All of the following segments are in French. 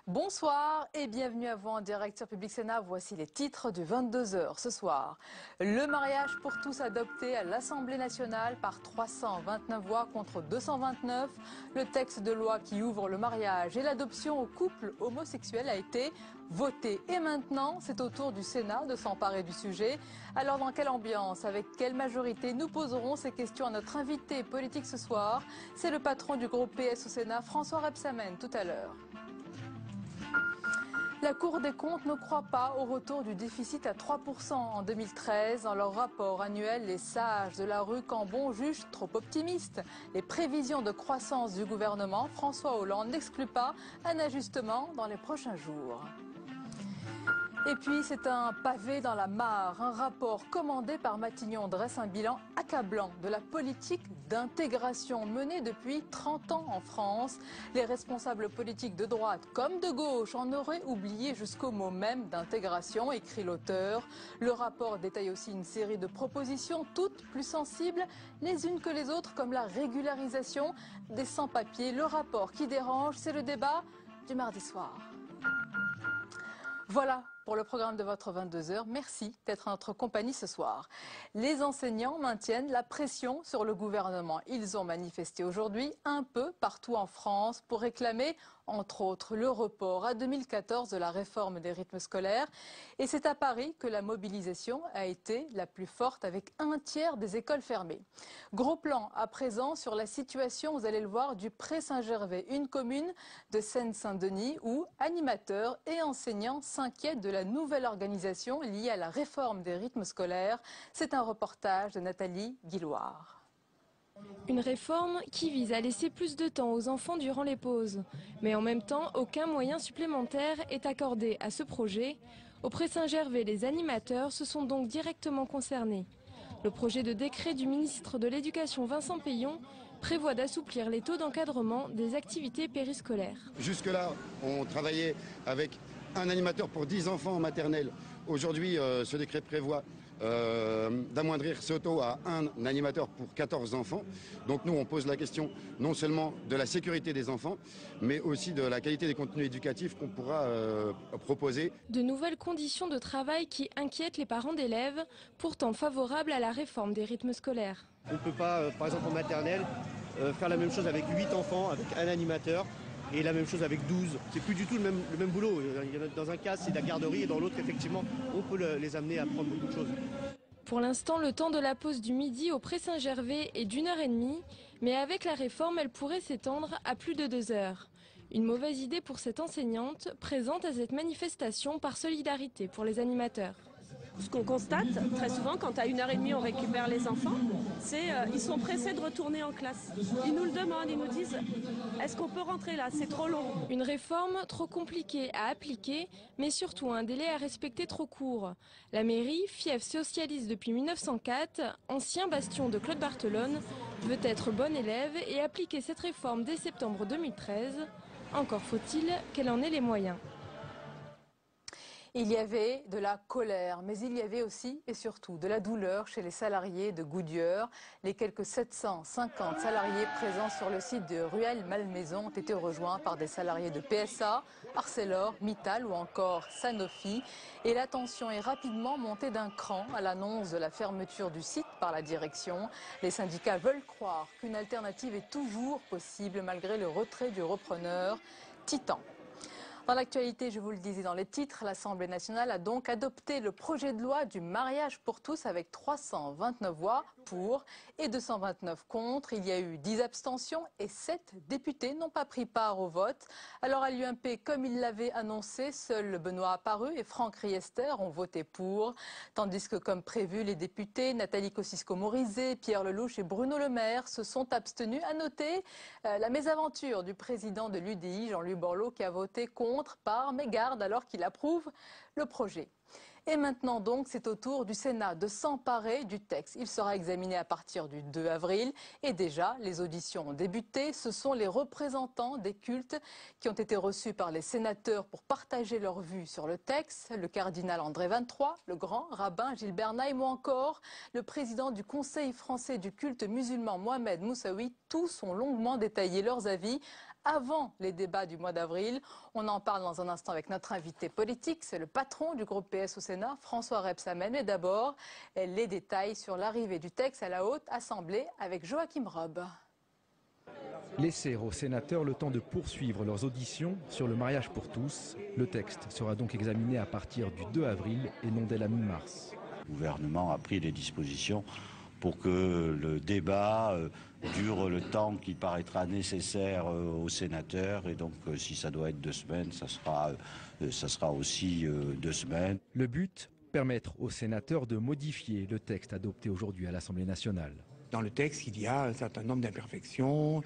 Bonsoir et bienvenue à vous en direct sur Public Sénat. Voici les titres du 22h ce soir. Le mariage pour tous adopté à l'Assemblée nationale par 329 voix contre 229. Le texte de loi qui ouvre le mariage et l'adoption aux couples homosexuels a été voté. Et maintenant, c'est au tour du Sénat de s'emparer du sujet. Alors dans quelle ambiance, avec quelle majorité, nous poserons ces questions à notre invité politique ce soir. C'est le patron du groupe PS au Sénat, François Rebsamen, tout à l'heure. La Cour des comptes ne croit pas au retour du déficit à 3% en 2013. Dans leur rapport annuel, les sages de la rue Cambon jugent trop optimistes. Les prévisions de croissance du gouvernement, François Hollande n'exclut pas un ajustement dans les prochains jours. Et puis c'est un pavé dans la mare. Un rapport commandé par Matignon dresse un bilan accablant de la politique d'intégration menée depuis 30 ans en France. Les responsables politiques de droite comme de gauche en auraient oublié jusqu'au mot même d'intégration, écrit l'auteur. Le rapport détaille aussi une série de propositions, toutes plus sensibles les unes que les autres, comme la régularisation des sans-papiers. Le rapport qui dérange, c'est le débat du mardi soir. Voilà pour le programme de votre 22h. Merci d'être en notre compagnie ce soir. Les enseignants maintiennent la pression sur le gouvernement. Ils ont manifesté aujourd'hui un peu partout en France pour réclamer, entre autres, le report à 2014 de la réforme des rythmes scolaires. Et c'est à Paris que la mobilisation a été la plus forte, avec un tiers des écoles fermées. Gros plan à présent sur la situation, vous allez le voir, du Pré-Saint-Gervais, une commune de Seine-Saint-Denis où animateurs et enseignants s'inquiètent de la nouvelle organisation liée à la réforme des rythmes scolaires. C'est un reportage de Nathalie Guilloire. Une réforme qui vise à laisser plus de temps aux enfants durant les pauses. Mais en même temps, aucun moyen supplémentaire est accordé à ce projet. Au Pré-Saint-Gervais, les animateurs se sont donc directement concernés. Le projet de décret du ministre de l'Éducation Vincent Peillon prévoit d'assouplir les taux d'encadrement des activités périscolaires. Jusque-là, on travaillait avec un animateur pour 10 enfants en maternelle. Aujourd'hui, ce décret prévoit d'amoindrir ce taux à un animateur pour 14 enfants. Donc nous, on pose la question non seulement de la sécurité des enfants, mais aussi de la qualité des contenus éducatifs qu'on pourra proposer. De nouvelles conditions de travail qui inquiètent les parents d'élèves, pourtant favorables à la réforme des rythmes scolaires. On ne peut pas, par exemple en maternelle, faire la même chose avec 8 enfants, avec un animateur. Et la même chose avec 12. C'est plus du tout le même boulot. Dans un cas, c'est la garderie et dans l'autre, effectivement, on peut les amener à apprendre beaucoup de choses. Pour l'instant, le temps de la pause du midi au Pré-Saint-Gervais est d'1h30, mais avec la réforme, elle pourrait s'étendre à plus de 2 heures. Une mauvaise idée pour cette enseignante, présente à cette manifestation par solidarité pour les animateurs. Ce qu'on constate très souvent quand à 1h30 on récupère les enfants, c'est ils sont pressés de retourner en classe. Ils nous le demandent, ils nous disent est-ce qu'on peut rentrer là, c'est trop long. Une réforme trop compliquée à appliquer, mais surtout un délai à respecter trop court. La mairie, fief socialiste depuis 1904, ancien bastion de Claude Barthelone, veut être bonne élève et appliquer cette réforme dès septembre 2013. Encore faut-il qu'elle en ait les moyens. Il y avait de la colère, mais il y avait aussi et surtout de la douleur chez les salariés de Goodyear. Les quelques 750 salariés présents sur le site de Rueil-Malmaison ont été rejoints par des salariés de PSA, Arcelor, Mittal ou encore Sanofi. Et la tension est rapidement montée d'un cran à l'annonce de la fermeture du site par la direction. Les syndicats veulent croire qu'une alternative est toujours possible malgré le retrait du repreneur Titan. Dans l'actualité, je vous le disais dans les titres, l'Assemblée nationale a donc adopté le projet de loi du mariage pour tous avec 329 voix pour et 229 contre. Il y a eu 10 abstentions et 7 députés n'ont pas pris part au vote. Alors à l'UMP, comme il l'avait annoncé, seuls Benoît Apparu et Franck Riester ont voté pour. Tandis que comme prévu, les députés Nathalie Kosciusko-Morizet, Pierre Lellouche et Bruno Le Maire se sont abstenus. À noter la mésaventure du président de l'UDI, Jean-Louis Borloo, qui a voté contre par mégarde alors qu'il approuve le projet. Et maintenant donc, c'est au tour du Sénat de s'emparer du texte. Il sera examiné à partir du 2 avril et déjà les auditions ont débuté. Ce sont les représentants des cultes qui ont été reçus par les sénateurs pour partager leur vue sur le texte. Le cardinal André XXIII, le grand rabbin Gilbert Naim ou encore le président du Conseil français du culte musulman Mohamed Moussaoui. Tous ont longuement détaillé leurs avis avant les débats du mois d'avril. On en parle dans un instant avec notre invité politique. C'est le patron du groupe PS au Sénat, François Rebsamen. Et d'abord, les détails sur l'arrivée du texte à la Haute Assemblée avec Joachim Robb. Laisser aux sénateurs le temps de poursuivre leurs auditions sur le mariage pour tous. Le texte sera donc examiné à partir du 2 avril et non dès la mi-mars. Le gouvernement a pris des dispositions pour que le débat dure le temps qui paraîtra nécessaire aux sénateurs. Et donc, si ça doit être 2 semaines, ça sera aussi 2 semaines. Le but, permettre aux sénateurs de modifier le texte adopté aujourd'hui à l'Assemblée nationale. Dans le texte, il y a un certain nombre d'imperfections,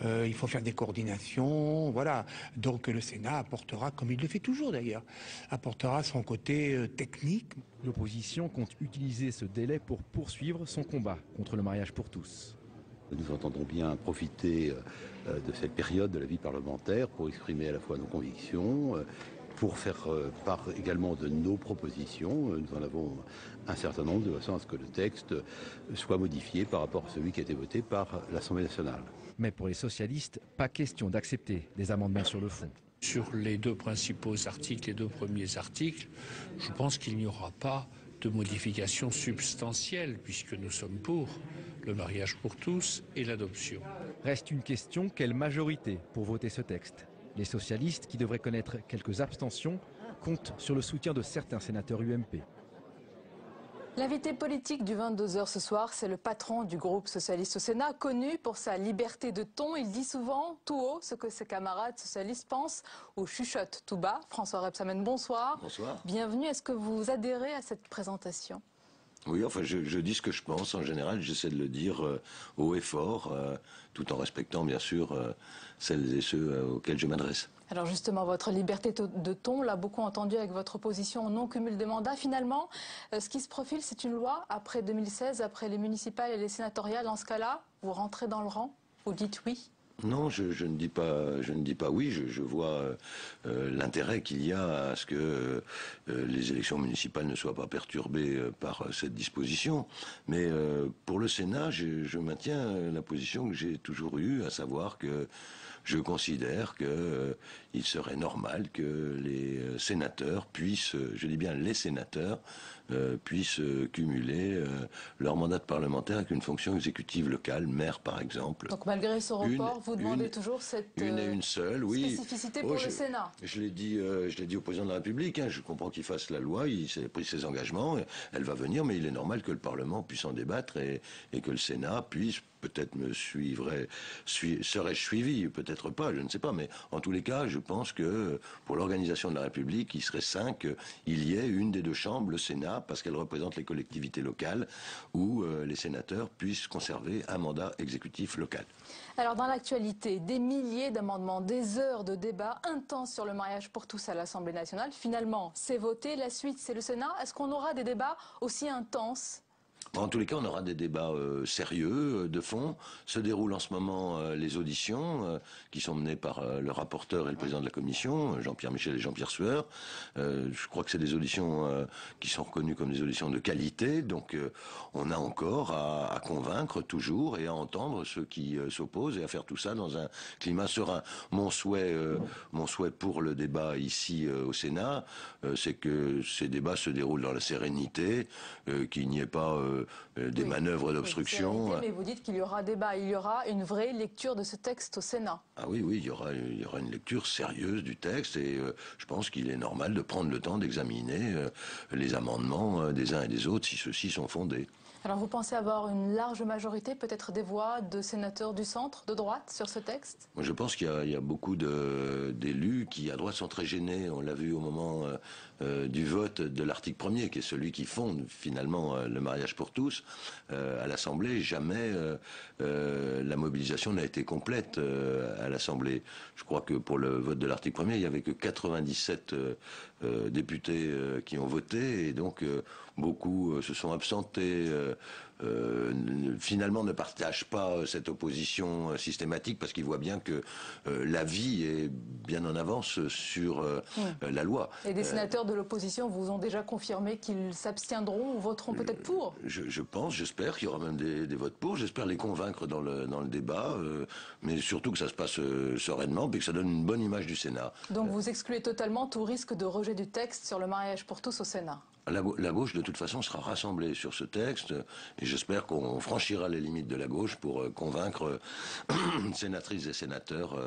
il faut faire des coordinations, voilà. Donc le Sénat apportera, comme il le fait toujours d'ailleurs, apportera son côté technique. L'opposition compte utiliser ce délai pour poursuivre son combat contre le mariage pour tous. Nous entendons bien profiter de cette période de la vie parlementaire pour exprimer à la fois nos convictions, pour faire part également de nos propositions. Nous en avons un certain nombre de façon à ce que le texte soit modifié par rapport à celui qui a été voté par l'Assemblée nationale. Mais pour les socialistes, pas question d'accepter des amendements sur le fond. Sur les 2 principaux articles, les 2 premiers articles, je pense qu'il n'y aura pas de modification substantielle puisque nous sommes pour le mariage pour tous et l'adoption. Reste une question, quelle majorité pour voter ce texte ? Les socialistes, qui devraient connaître quelques abstentions, comptent sur le soutien de certains sénateurs UMP. L'invité politique du 22h ce soir, c'est le patron du groupe socialiste au Sénat, connu pour sa liberté de ton. Il dit souvent tout haut ce que ses camarades socialistes pensent ou chuchotent tout bas. François Rebsamen, bonsoir. Bonsoir. Bienvenue. Est-ce que vous adhérez à cette présentation ? Oui, enfin, je dis ce que je pense. En général, j'essaie de le dire haut et fort, tout en respectant, bien sûr, celles et ceux auxquels je m'adresse. Alors justement, votre liberté de ton, on l'a beaucoup entendu avec votre opposition au non-cumul des mandats. Finalement, ce qui se profile, c'est une loi après 2016, après les municipales et les sénatoriales. En ce cas-là, vous rentrez dans le rang, vous dites oui ? Non, je ne dis pas oui. Je vois l'intérêt qu'il y a à ce que les élections municipales ne soient pas perturbées par cette disposition. Mais pour le Sénat, je maintiens la position que j'ai toujours eue, à savoir que je considère qu'il serait normal que les sénateurs puissent, je dis bien les sénateurs, puissent cumuler leur mandat de parlementaire avec une fonction exécutive locale, maire par exemple. Donc malgré ce report, vous demandez toujours cette une seule, oui. Spécificité pour le Sénat. Je l'ai dit au président de la République, hein, je comprends qu'il fasse la loi, il s'est pris ses engagements, elle va venir, mais il est normal que le Parlement puisse en débattre et que le Sénat puisse peut-être me serais-je suivi, peut-être pas, je ne sais pas, mais en tous les cas, je pense que pour l'organisation de la République, il serait sain qu'il y ait une des 2 chambres, le Sénat, parce qu'elle représente les collectivités locales, où les sénateurs puissent conserver un mandat exécutif local. Alors dans l'actualité, des milliers d'amendements, des heures de débats intenses sur le mariage pour tous à l'Assemblée nationale. Finalement, c'est voté, la suite c'est le Sénat. Est-ce qu'on aura des débats aussi intenses ? En tous les cas, on aura des débats sérieux, de fond. Se déroulent en ce moment les auditions qui sont menées par le rapporteur et le président de la commission, Jean-Pierre Michel et Jean-Pierre Sueur. Je crois que c'est des auditions qui sont reconnues comme des auditions de qualité. Donc on a encore à convaincre toujours et à entendre ceux qui s'opposent et à faire tout ça dans un climat serein. Mon souhait pour le débat ici au Sénat, c'est que ces débats se déroulent dans la sérénité, qu'il n'y ait pas des manœuvres d'obstruction. Mais vous dites qu'il y aura débat, il y aura une vraie lecture de ce texte au Sénat. Ah oui, il y aura une lecture sérieuse du texte et je pense qu'il est normal de prendre le temps d'examiner les amendements des uns et des autres si ceux-ci sont fondés. Alors vous pensez avoir une large majorité, peut-être des voix de sénateurs du centre, de droite, sur ce texte ? Moi, je pense qu'il y a beaucoup d'élus qui, à droite, sont très gênés. On l'a vu au moment du vote de l'article 1er, qui est celui qui fonde finalement le mariage pour tous. À l'Assemblée, jamais la mobilisation n'a été complète à l'Assemblée. Je crois que pour le vote de l'article 1er, il n'y avait que 97 députés qui ont voté et donc beaucoup se sont absentés finalement ne partagent pas cette opposition systématique parce qu'ils voient bien que la vie est bien en avance sur la loi. Et des sénateurs de l'opposition vous ont déjà confirmé qu'ils s'abstiendront ou voteront peut-être pour? Je pense, j'espère qu'il y aura même des votes pour. J'espère les convaincre dans le débat, mais surtout que ça se passe sereinement et que ça donne une bonne image du Sénat. Donc vous excluez totalement tout risque de rejet du texte sur le mariage pour tous au Sénat? La gauche, de toute façon, sera rassemblée sur ce texte et j'espère qu'on franchira les limites de la gauche pour convaincre sénatrices et sénateurs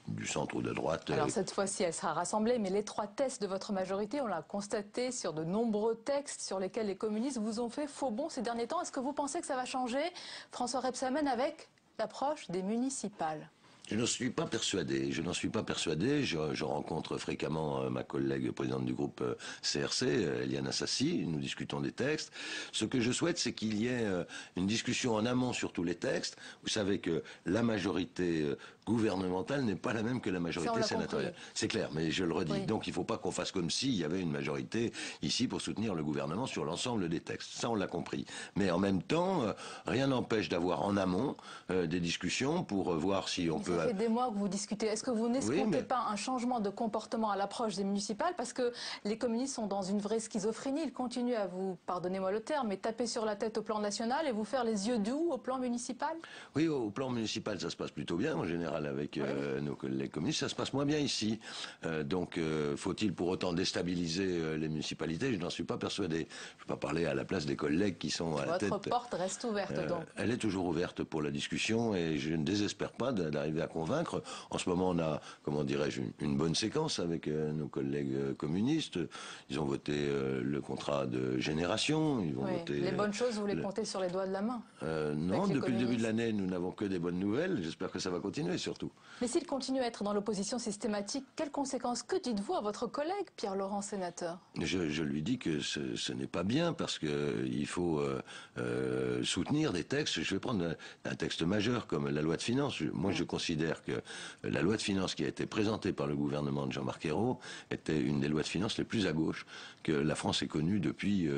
du centre ou de droite. Alors cette fois-ci, elle sera rassemblée, mais l'étroitesse de votre majorité, on l'a constaté sur de nombreux textes sur lesquels les communistes vous ont fait faux bond ces derniers temps. Est-ce que vous pensez que ça va changer, François Rebsamen, avec l'approche des municipales? Je n'en suis pas persuadé. Je rencontre fréquemment ma collègue présidente du groupe CRC, Eliane Assassi. Nous discutons des textes. Ce que je souhaite, c'est qu'il y ait une discussion en amont sur tous les textes. Vous savez que la majorité gouvernementale n'est pas la même que la majorité sénatoriale. C'est clair, mais je le redis. Oui. Donc il ne faut pas qu'on fasse comme s'il y avait une majorité ici pour soutenir le gouvernement sur l'ensemble des textes. Ça, on l'a compris. Mais en même temps, rien n'empêche d'avoir en amont des discussions pour voir si on peut... Ça fait des mois que vous discutez. Est-ce que vous n'escomptez pas un changement de comportement à l'approche des municipales? Parce que les communistes sont dans une vraie schizophrénie. Ils continuent à vous, pardonnez-moi le terme, mais taper sur la tête au plan national et vous faire les yeux doux au plan municipal? Oui, au plan municipal, ça se passe plutôt bien en général avec nos collègues communistes. Ça se passe moins bien ici. Donc, faut-il pour autant déstabiliser les municipalités? Je n'en suis pas persuadé. Je ne vais pas parler à la place des collègues qui sont à la tête. Votre porte reste ouverte donc? Elle est toujours ouverte pour la discussion et je ne désespère pas d'arriver à convaincre. En ce moment, on a, comment dirais-je, une bonne séquence avec nos collègues communistes. Ils ont voté le contrat de génération. Ils vont voter, les bonnes choses, vous les comptez sur les doigts de la main? Non, depuis le début de l'année, nous n'avons que des bonnes nouvelles. J'espère que ça va continuer surtout. Mais s'il continue à être dans l'opposition systématique, quelles conséquences? Que dites-vous à votre collègue, Pierre-Laurent, sénateur? Je lui dis que ce n'est pas bien parce qu'il faut soutenir des textes. Je vais prendre un texte majeur comme la loi de finances. Moi, je considère que la loi de finances qui a été présentée par le gouvernement de Jean-Marc Ayrault était une des lois de finances les plus à gauche que la France ait connue depuis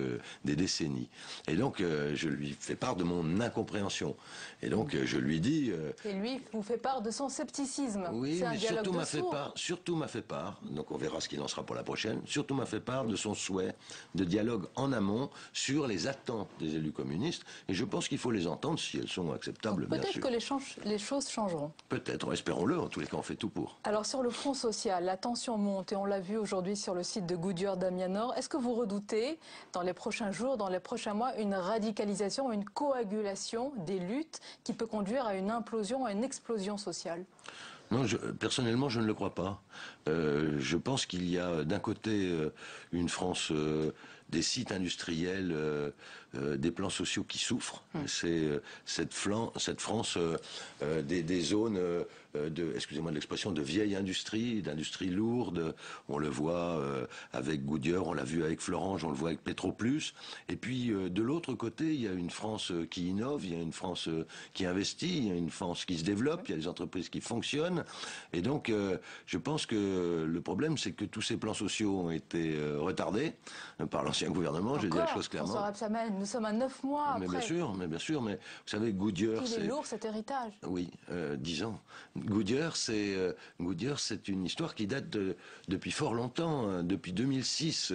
des décennies. Et donc, je lui fais part de mon incompréhension. Et donc, je lui dis... Et lui vous fait part de son scepticisme. Oui, mais surtout m'a fait part, donc on verra ce qu'il en sera pour la prochaine, surtout m'a fait part de son souhait de dialogue en amont sur les attentes des élus communistes. Et je pense qu'il faut les entendre si elles sont acceptables, bien sûr. Peut-être que les choses changeront. Peut-être, espérons-le. En tous les cas, on fait tout pour. Alors, sur le front social, la tension monte et on l'a vu aujourd'hui sur le site de Goodyear d'Amiens Nord. Est-ce que vous redoutez, dans les prochains jours, dans les prochains mois, une radicalisation, une coagulation des luttes qui peut conduire à une implosion, à une explosion sociale? Non, personnellement, je ne le crois pas. Je pense qu'il y a d'un côté une France des sites industriels, des plans sociaux qui souffrent. C'est cette France des zones excusez-moi de l'expression, de vieille industrie, d'industrie lourde. On le voit avec Goodyear, on l'a vu avec Florange, on le voit avec Petroplus. Et puis de l'autre côté, il y a une France qui innove, il y a une France qui investit, il y a une France qui se développe, il y a des entreprises qui fonctionnent. Et donc, je pense que le problème, c'est que tous ces plans sociaux ont été retardés par l'ancien gouvernement. Je dis la chose clairement. François Rebsamen, nous sommes à 9 mois après. Mais bien sûr, mais vous savez, Goodyear, c'est lourd cet héritage. Oui, 10 ans. Goodyear, c'est une histoire qui date depuis fort longtemps. Depuis 2006,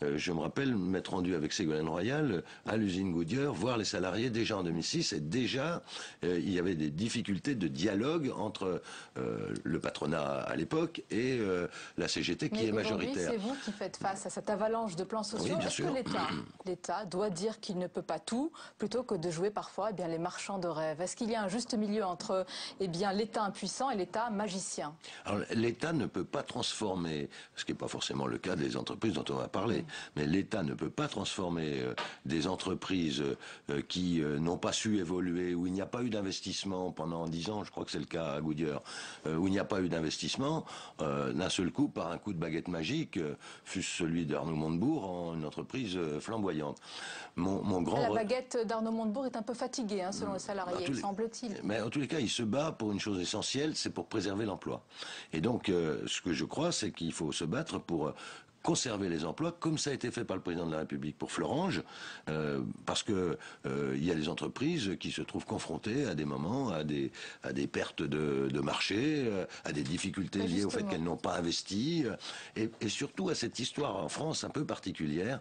je me rappelle m'être rendu avec Ségolène Royal à l'usine Goodyear, voir les salariés déjà en 2006, et déjà il y avait des difficultés de dialogue entre le patronat à l'époque et la CGT qui est majoritaire. C'est vous qui faites face à cette avalanche de plans sociaux. Oui, est-ce que l'État doit dire qu'il ne peut pas tout, plutôt que de jouer parfois les marchands de rêve? Est-ce qu'il y a un juste milieu entre l'État impuissant et l'État magicien? Alors, l'État ne peut pas transformer, ce qui n'est pas forcément le cas des entreprises dont on va parler, mais l'État ne peut pas transformer des entreprises qui n'ont pas su évoluer, où il n'y a pas eu d'investissement pendant 10 ans, je crois que c'est le cas à Goodyear, où il n'y a pas eu d'investissement, d'un seul coup, par un coup de baguette magique, fût-ce celui d'Arnaud Montebourg, en une entreprise flamboyante. La baguette d'Arnaud Montebourg est un peu fatiguée, selon le salarié, semble-t-il. Mais en tous les cas, il se bat pour une chose essentielle, c'est pour préserver l'emploi. Et donc, ce que je crois, c'est qu'il faut se battre pour conserver les emplois, comme ça a été fait par le président de la République pour Florange, parce que il y a des entreprises qui se trouvent confrontées à des moments, à des pertes de marché, à des difficultés liées au fait qu'elles n'ont pas investi, et surtout à cette histoire en France un peu particulière,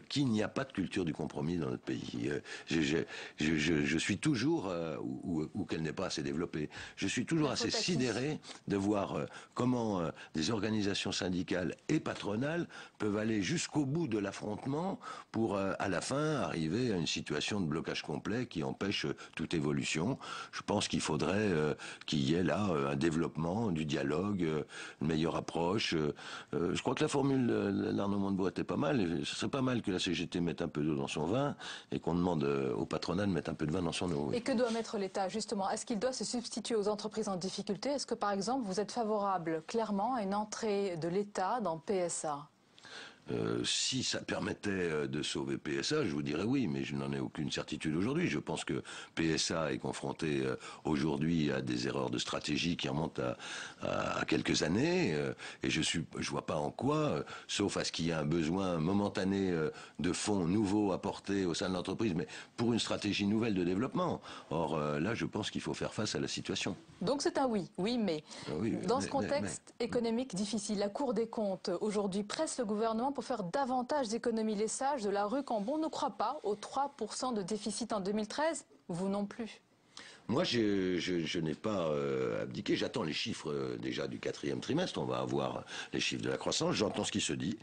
qu'il n'y a pas de culture du compromis dans notre pays. Je suis toujours, ou qu'elle n'est pas assez développée, je suis toujours assez sidéré de voir comment des organisations syndicales et patronales peuvent aller jusqu'au bout de l'affrontement pour, à la fin, arriver à une situation de blocage complet qui empêche toute évolution. Je pense qu'il faudrait qu'il y ait là un développement du dialogue, une meilleure approche. Je crois que la formule d'Arnaud Montebourg était pas mal. Et ce serait pas mal que la CGT mette un peu d'eau dans son vin et qu'on demande au patronat de mettre un peu de vin dans son eau. Oui. Et que doit mettre l'État, justement? Est-ce qu'il doit se substituer aux entreprises en difficulté? Est-ce que, par exemple, vous êtes favorable, clairement, à une entrée de l'État dans PSA? Si ça permettait de sauver PSA, je vous dirais oui, mais je n'en ai aucune certitude aujourd'hui. Je pense que PSA est confronté aujourd'hui à des erreurs de stratégie qui remontent à quelques années, et je vois pas en quoi, sauf à ce qu'il y ait un besoin momentané de fonds nouveaux apportés au sein de l'entreprise, mais pour une stratégie nouvelle de développement. Or là, je pense qu'il faut faire face à la situation. Donc c'est un oui, mais oui, dans ce contexte économique difficile, la Cour des comptes aujourd'hui presse le gouvernement pour faire davantage d'économies. Les sages de la rue Cambon ne croient pas aux 3% de déficit en 2013, vous non plus. Moi, je n'ai pas abdiqué. J'attends les chiffres déjà du 4e trimestre. On va avoir les chiffres de la croissance. J'entends ce qui se dit.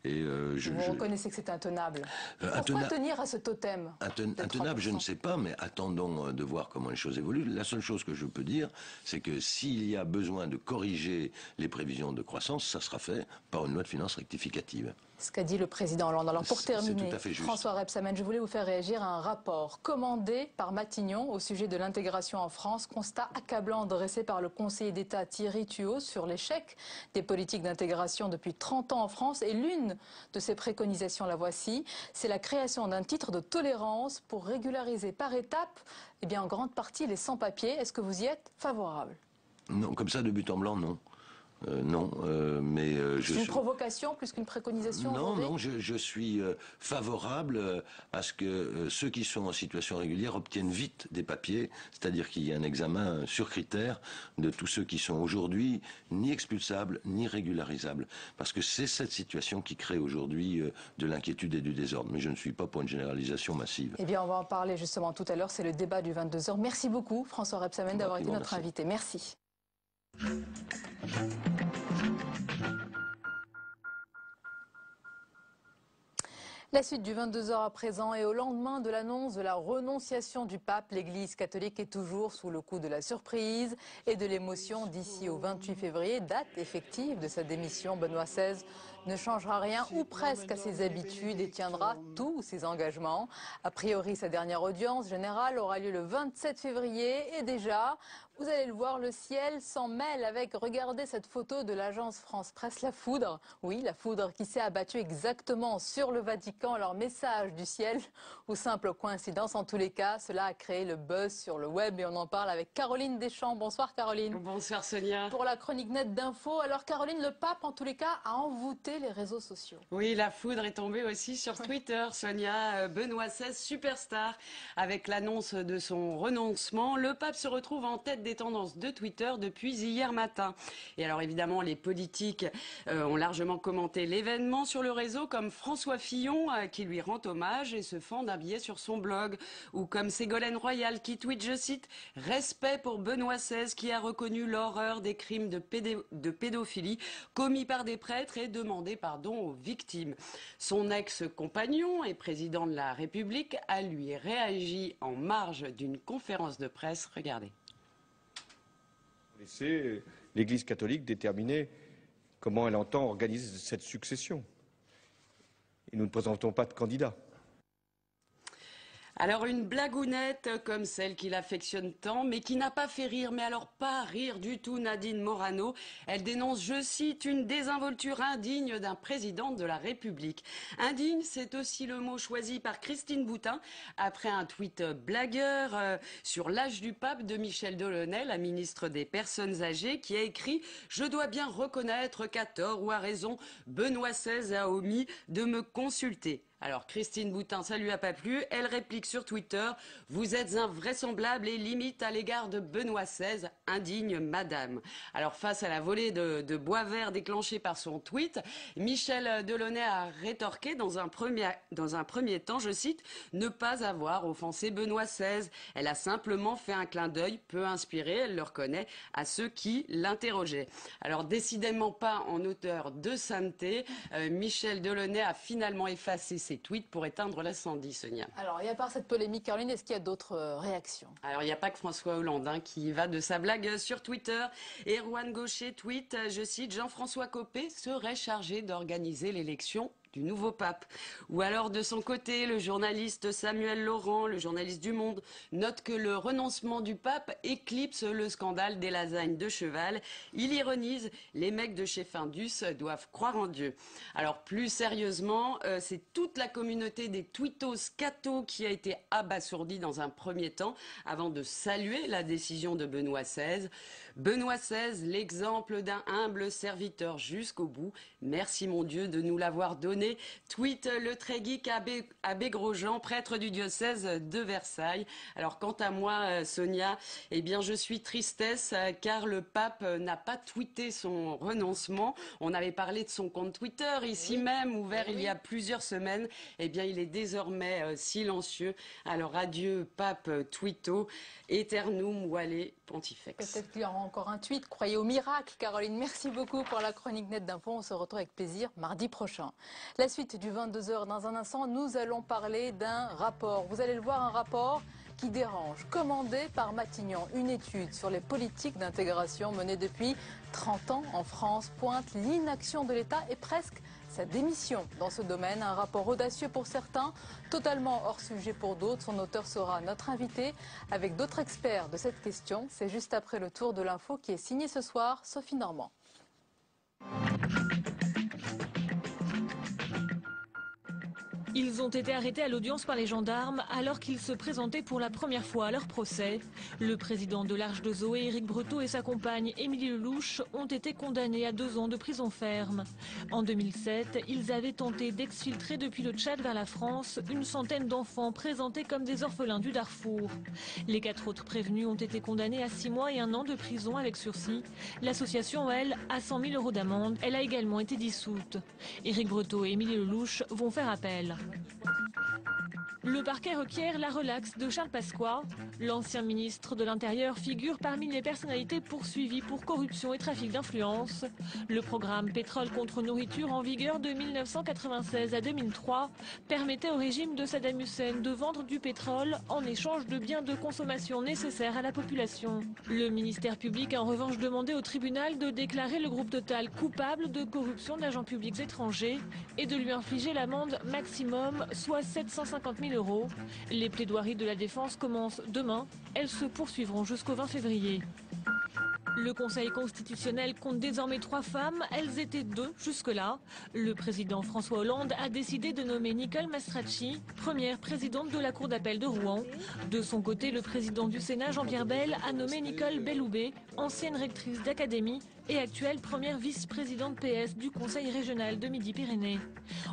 Vous reconnaissez que c'est intenable. Pourquoi tenir à ce totem? Intenable, je ne sais pas, mais attendons de voir comment les choses évoluent. La seule chose que je peux dire, c'est que s'il y a besoin de corriger les prévisions de croissance, ça sera fait par une loi de finances rectificative. Ce qu'a dit le président Hollande. Alors pour terminer, François Rebsamen, je voulais vous faire réagir à un rapport commandé par Matignon au sujet de l'intégration en France. Constat accablant dressé par le conseiller d'État Thierry Tuot sur l'échec des politiques d'intégration depuis 30 ans en France. Et l'une de ses préconisations, la voici, c'est la création d'un titre de tolérance pour régulariser par étapes, en grande partie, les sans-papiers. Est-ce que vous y êtes favorable? Non, comme ça, de but en blanc, non. C'est une provocation plus qu'une préconisation? Non, je suis favorable à ce que ceux qui sont en situation régulière obtiennent vite des papiers, c'est-à-dire qu'il y ait un examen sur critères de tous ceux qui sont aujourd'hui ni expulsables ni régularisables, parce que c'est cette situation qui crée aujourd'hui de l'inquiétude et du désordre. Mais je ne suis pas pour une généralisation massive. On va en parler justement tout à l'heure, c'est le débat du 22h. Merci beaucoup François Rebsamen d'avoir été notre invité. Merci. La suite du 22h à présent, et au lendemain de l'annonce de la renonciation du pape, l'Église catholique est toujours sous le coup de la surprise et de l'émotion. D'ici au 28 février, date effective de sa démission, Benoît XVI ne changera rien ou presque à ses habitudes et tiendra tous ses engagements. A priori, sa dernière audience générale aura lieu le 27 février et déjà, vous allez le voir, le ciel s'en mêle avec, regardez cette photo de l'agence France Presse, la foudre. Oui, la foudre qui s'est abattue exactement sur le Vatican. Alors, message du ciel ou simple coïncidence, en tous les cas, cela a créé le buzz sur le web et on en parle avec Caroline Deschamps. Bonsoir Caroline. Bonsoir Sonia. Pour la chronique net d'infos. Alors Caroline, le pape en tous les cas a envoûté les réseaux sociaux. Oui, la foudre est tombée aussi sur Twitter, Sonia. Benoît XVI, superstar, avec l'annonce de son renoncement. Le pape se retrouve en tête des tendances de Twitter depuis hier matin. Et alors évidemment, les politiques ont largement commenté l'événement sur le réseau, comme François Fillon qui lui rend hommage et se fend d'un billet sur son blog, ou comme Ségolène Royal qui tweet, je cite, « Respect pour Benoît XVI qui a reconnu l'horreur des crimes de pédophilie commis par des prêtres et demandé pardon aux victimes. » Son ex-compagnon et président de la République a lui réagi en marge d'une conférence de presse. Regardez. Laisser l'Église catholique déterminer comment elle entend organiser cette succession. Et nous ne présentons pas de candidat. Alors une blagounette comme celle qu'il affectionne tant, mais qui n'a pas fait rire, mais alors pas rire du tout Nadine Morano. Elle dénonce, je cite, une désinvolture indigne d'un président de la République. Indigne, c'est aussi le mot choisi par Christine Boutin après un tweet blagueur sur l'âge du pape de Michel Delaunay, la ministre des Personnes âgées, qui a écrit « Je dois bien reconnaître qu'à tort ou à raison, Benoît XVI a omis de me consulter ». Alors Christine Boutin, ça lui a pas plu. Elle réplique sur Twitter « Vous êtes invraisemblable et limite à l'égard de Benoît XVI, indigne madame ». Alors face à la volée de bois vert déclenchée par son tweet, Michel Delaunay a rétorqué dans un premier temps, je cite, « Ne pas avoir offensé Benoît XVI. Elle a simplement fait un clin d'œil peu inspiré, elle le reconnaît, à ceux qui l'interrogeaient ». Alors décidément pas en auteur de sainteté, Michel Delaunay a finalement effacé ses tweets pour éteindre l'incendie, Sonia. Alors, et à part cette polémique, Caroline, est-ce qu'il y a d'autres réactions? Alors, il n'y a pas que François Hollande qui va de sa blague sur Twitter. Erwan Gaucher tweet, je cite, Jean-François Copé serait chargé d'organiser l'élection du nouveau pape. Ou alors de son côté, le journaliste Samuel Laurent, le journaliste du Monde, note que le renoncement du pape éclipse le scandale des lasagnes de cheval. Il ironise, les mecs de chez Findus doivent croire en Dieu. Alors plus sérieusement, c'est toute la communauté des tweetos cathos qui a été abasourdie dans un premier temps avant de saluer la décision de Benoît XVI. Benoît XVI, l'exemple d'un humble serviteur jusqu'au bout. Merci mon Dieu de nous l'avoir donné. Tweet le très geek Abbé Grosjean, prêtre du diocèse de Versailles. Alors quant à moi, Sonia, eh bien je suis tristesse car le pape n'a pas tweeté son renoncement. On avait parlé de son compte Twitter ici même, ouvert il y a plusieurs semaines. Eh bien il est désormais silencieux. Alors adieu pape Twito, Aeternum Vale Pontifex. Peut-être qu'il y aura encore un tweet. Croyez au miracle, Caroline. Merci beaucoup pour la chronique nette d'infos. On se retrouve avec plaisir mardi prochain. La suite du 22h dans un instant, nous allons parler d'un rapport. Vous allez le voir, un rapport qui dérange, commandé par Matignon. Une étude sur les politiques d'intégration menées depuis 30 ans en France pointe l'inaction de l'État et presque sa démission dans ce domaine. Un rapport audacieux pour certains, totalement hors sujet pour d'autres. Son auteur sera notre invité avec d'autres experts de cette question. C'est juste après le tour de l'info qui est signé ce soir, Sophie Normand. Ils ont été arrêtés à l'audience par les gendarmes alors qu'ils se présentaient pour la première fois à leur procès. Le président de l'Arche de Zoé, Éric Breteau, et sa compagne Émilie Lelouch ont été condamnés à 2 ans de prison ferme. En 2007, ils avaient tenté d'exfiltrer depuis le Tchad vers la France une centaine d'enfants présentés comme des orphelins du Darfour. Les 4 autres prévenus ont été condamnés à 6 mois et 1 an de prison avec sursis. L'association, elle, a 100 000 € d'amende. Elle a également été dissoute. Éric Breteau et Émilie Lelouch vont faire appel. Le parquet requiert la relaxe de Charles Pasqua. L'ancien ministre de l'Intérieur figure parmi les personnalités poursuivies pour corruption et trafic d'influence. Le programme Pétrole contre nourriture, en vigueur de 1996 à 2003, permettait au régime de Saddam Hussein de vendre du pétrole en échange de biens de consommation nécessaires à la population. Le ministère public a en revanche demandé au tribunal de déclarer le groupe Total coupable de corruption d'agents publics étrangers et de lui infliger l'amende maximum, soit 750 000 €. Les plaidoiries de la défense commencent demain. Elles se poursuivront jusqu'au 20 février. Le Conseil constitutionnel compte désormais 3 femmes. Elles étaient 2 jusque-là. Le président François Hollande a décidé de nommer Nicole Mastracchi, première présidente de la Cour d'appel de Rouen. De son côté, le président du Sénat, Jean-Pierre Bel, a nommé Nicole Belloubet, ancienne rectrice d'académie et actuelle première vice-présidente PS du Conseil régional de Midi-Pyrénées.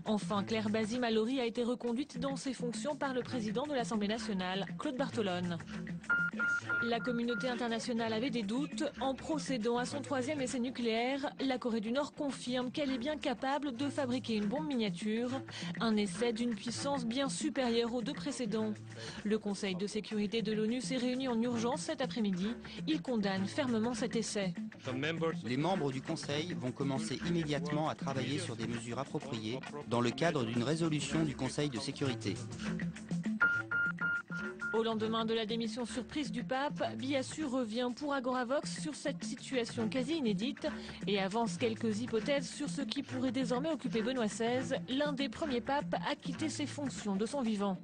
Enfin, Claire Bazy-Mallory a été reconduite dans ses fonctions par le président de l'Assemblée nationale, Claude Bartolone. La communauté internationale avait des doutes. En procédant à son 3e essai nucléaire, la Corée du Nord confirme qu'elle est bien capable de fabriquer une bombe miniature. Un essai d'une puissance bien supérieure aux 2 précédents. Le Conseil de sécurité de l'ONU s'est réuni en urgence cet après-midi. Il condamne fermement cet essai. Les membres du Conseil vont commencer immédiatement à travailler sur des mesures appropriées dans le cadre d'une résolution du Conseil de sécurité. Au lendemain de la démission surprise du pape, Biassu revient pour Agoravox sur cette situation quasi inédite et avance quelques hypothèses sur ce qui pourrait désormais occuper Benoît XVI, l'un des premiers papes à quitter ses fonctions de son vivant.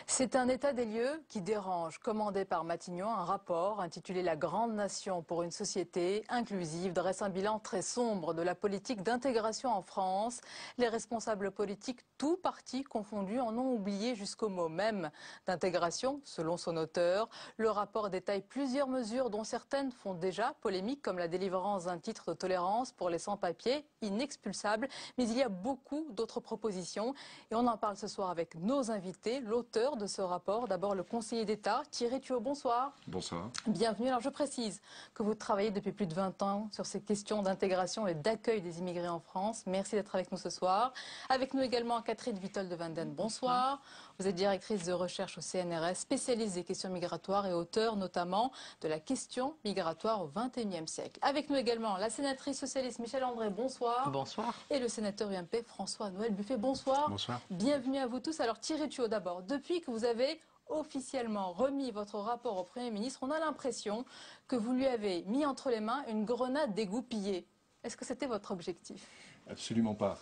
C'est un état des lieux qui dérange, commandé par Matignon. Un rapport intitulé « La grande nation pour une société inclusive » dresse un bilan très sombre de la politique d'intégration en France. Les responsables politiques, tous partis confondus, en ont oublié jusqu'au mot même d'intégration, selon son auteur. Le rapport détaille plusieurs mesures dont certaines font déjà polémique, comme la délivrance d'un titre de tolérance pour les sans-papiers, inexpulsables. Mais il y a beaucoup d'autres propositions et on en parle ce soir avec nos invités, l'auteur de ce rapport. D'abord, le conseiller d'État, Thierry Tuot, bonsoir. Bonsoir. Bienvenue. Alors, je précise que vous travaillez depuis plus de 20 ans sur ces questions d'intégration et d'accueil des immigrés en France. Merci d'être avec nous ce soir. Avec nous également Catherine Wittol de Vanden, bonsoir. Vous êtes directrice de recherche au CNRS, spécialiste des questions migratoires et auteur notamment de la question migratoire au XXIe siècle. Avec nous également la sénatrice socialiste Michèle André, bonsoir. Bonsoir. Et le sénateur UMP François-Noël Buffet, bonsoir. Bonsoir. Bienvenue à vous tous. Alors Thierry Tuot d'abord, depuis que vous avez officiellement remis votre rapport au Premier ministre, on a l'impression que vous lui avez mis entre les mains une grenade dégoupillée. Est-ce que c'était votre objectif ? Absolument pas.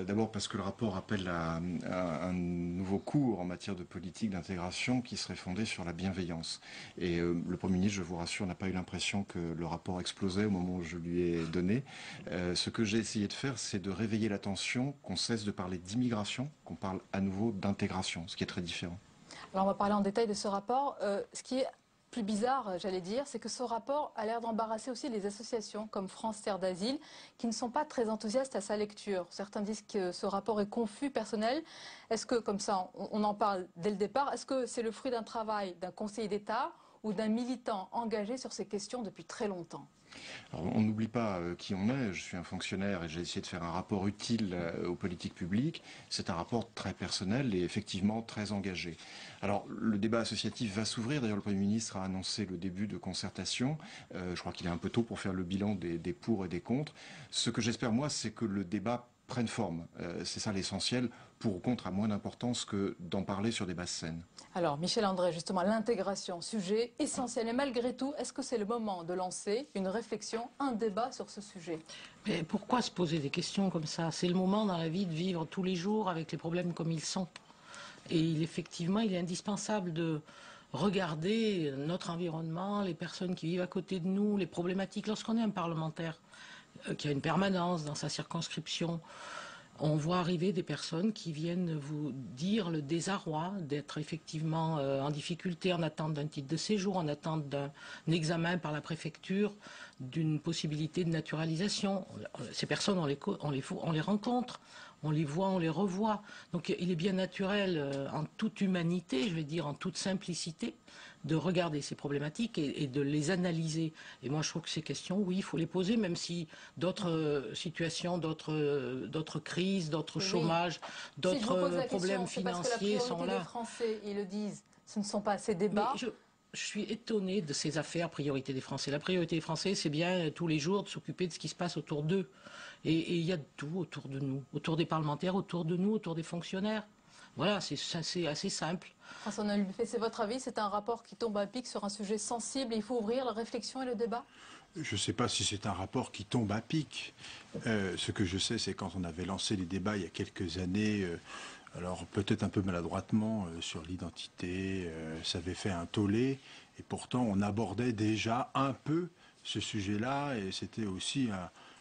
D'abord parce que le rapport appelle à un nouveau cours en matière de politique d'intégration qui serait fondé sur la bienveillance. Et le Premier ministre, je vous rassure, n'a pas eu l'impression que le rapport explosait au moment où je lui ai donné. Ce que j'ai essayé de faire, c'est de réveiller l'attention, qu'on cesse de parler d'immigration, qu'on parle à nouveau d'intégration, ce qui est très différent. Alors on va parler en détail de ce rapport. Ce qui est plus bizarre, j'allais dire, c'est que ce rapport a l'air d'embarrasser aussi les associations comme France Terre d'Asile, qui ne sont pas très enthousiastes à sa lecture. Certains disent que ce rapport est confus, personnel. Est-ce que, comme ça, on en parle dès le départ, est-ce que c'est le fruit d'un travail d'un conseiller d'État ou d'un militant engagé sur ces questions depuis très longtemps ? Alors, on n'oublie pas qui on est. Je suis un fonctionnaire et j'ai essayé de faire un rapport utile aux politiques publiques. C'est un rapport très personnel et effectivement très engagé. Alors, le débat associatif va s'ouvrir. D'ailleurs, le Premier ministre a annoncé le début de concertation. Je crois qu'il est un peu tôt pour faire le bilan des pour et des contre. Ce que j'espère, moi, c'est que le débat prenne forme. C'est ça l'essentiel. Pour ou contre a moins d'importance que d'en parler sur des bases saines. Alors, Michèle André, justement, l'intégration, sujet essentiel. Et malgré tout, est-ce que c'est le moment de lancer une réflexion, un débat sur ce sujet ? Mais pourquoi se poser des questions comme ça? C'est le moment dans la vie de vivre tous les jours avec les problèmes comme ils sont. Et effectivement, il est indispensable de regarder notre environnement, les personnes qui vivent à côté de nous, les problématiques. Lorsqu'on est un parlementaire qui a une permanence dans sa circonscription, on voit arriver des personnes qui viennent vous dire le désarroi d'être effectivement en difficulté, en attente d'un titre de séjour, en attente d'un examen par la préfecture, d'une possibilité de naturalisation. Ces personnes, on les rencontre, on les voit, on les revoit. Donc il est bien naturel, en toute humanité, je vais dire en toute simplicité, de regarder ces problématiques et de les analyser. Et moi, je trouve que ces questions, oui, il faut les poser, même si d'autres situations, d'autres crises, d'autres chômages, d'autres problèmes financiers sont là. Les Français, ils le disent, ce ne sont pas ces débats. Je suis étonnée de ces affaires priorité des Français. La priorité des Français, c'est bien tous les jours de s'occuper de ce qui se passe autour d'eux. Et il y a tout autour de nous, autour des parlementaires, autour de nous, autour des fonctionnaires. Voilà, c'est assez simple. François-Noël Buffet, c'est votre avis? C'est un rapport qui tombe à pic sur un sujet sensible et il faut ouvrir la réflexion et le débat? Je ne sais pas si c'est un rapport qui tombe à pic. Ce que je sais, c'est quand on avait lancé les débats il y a quelques années, alors peut-être un peu maladroitement, sur l'identité, ça avait fait un tollé. Et pourtant, on abordait déjà un peu ce sujet-là et c'était aussi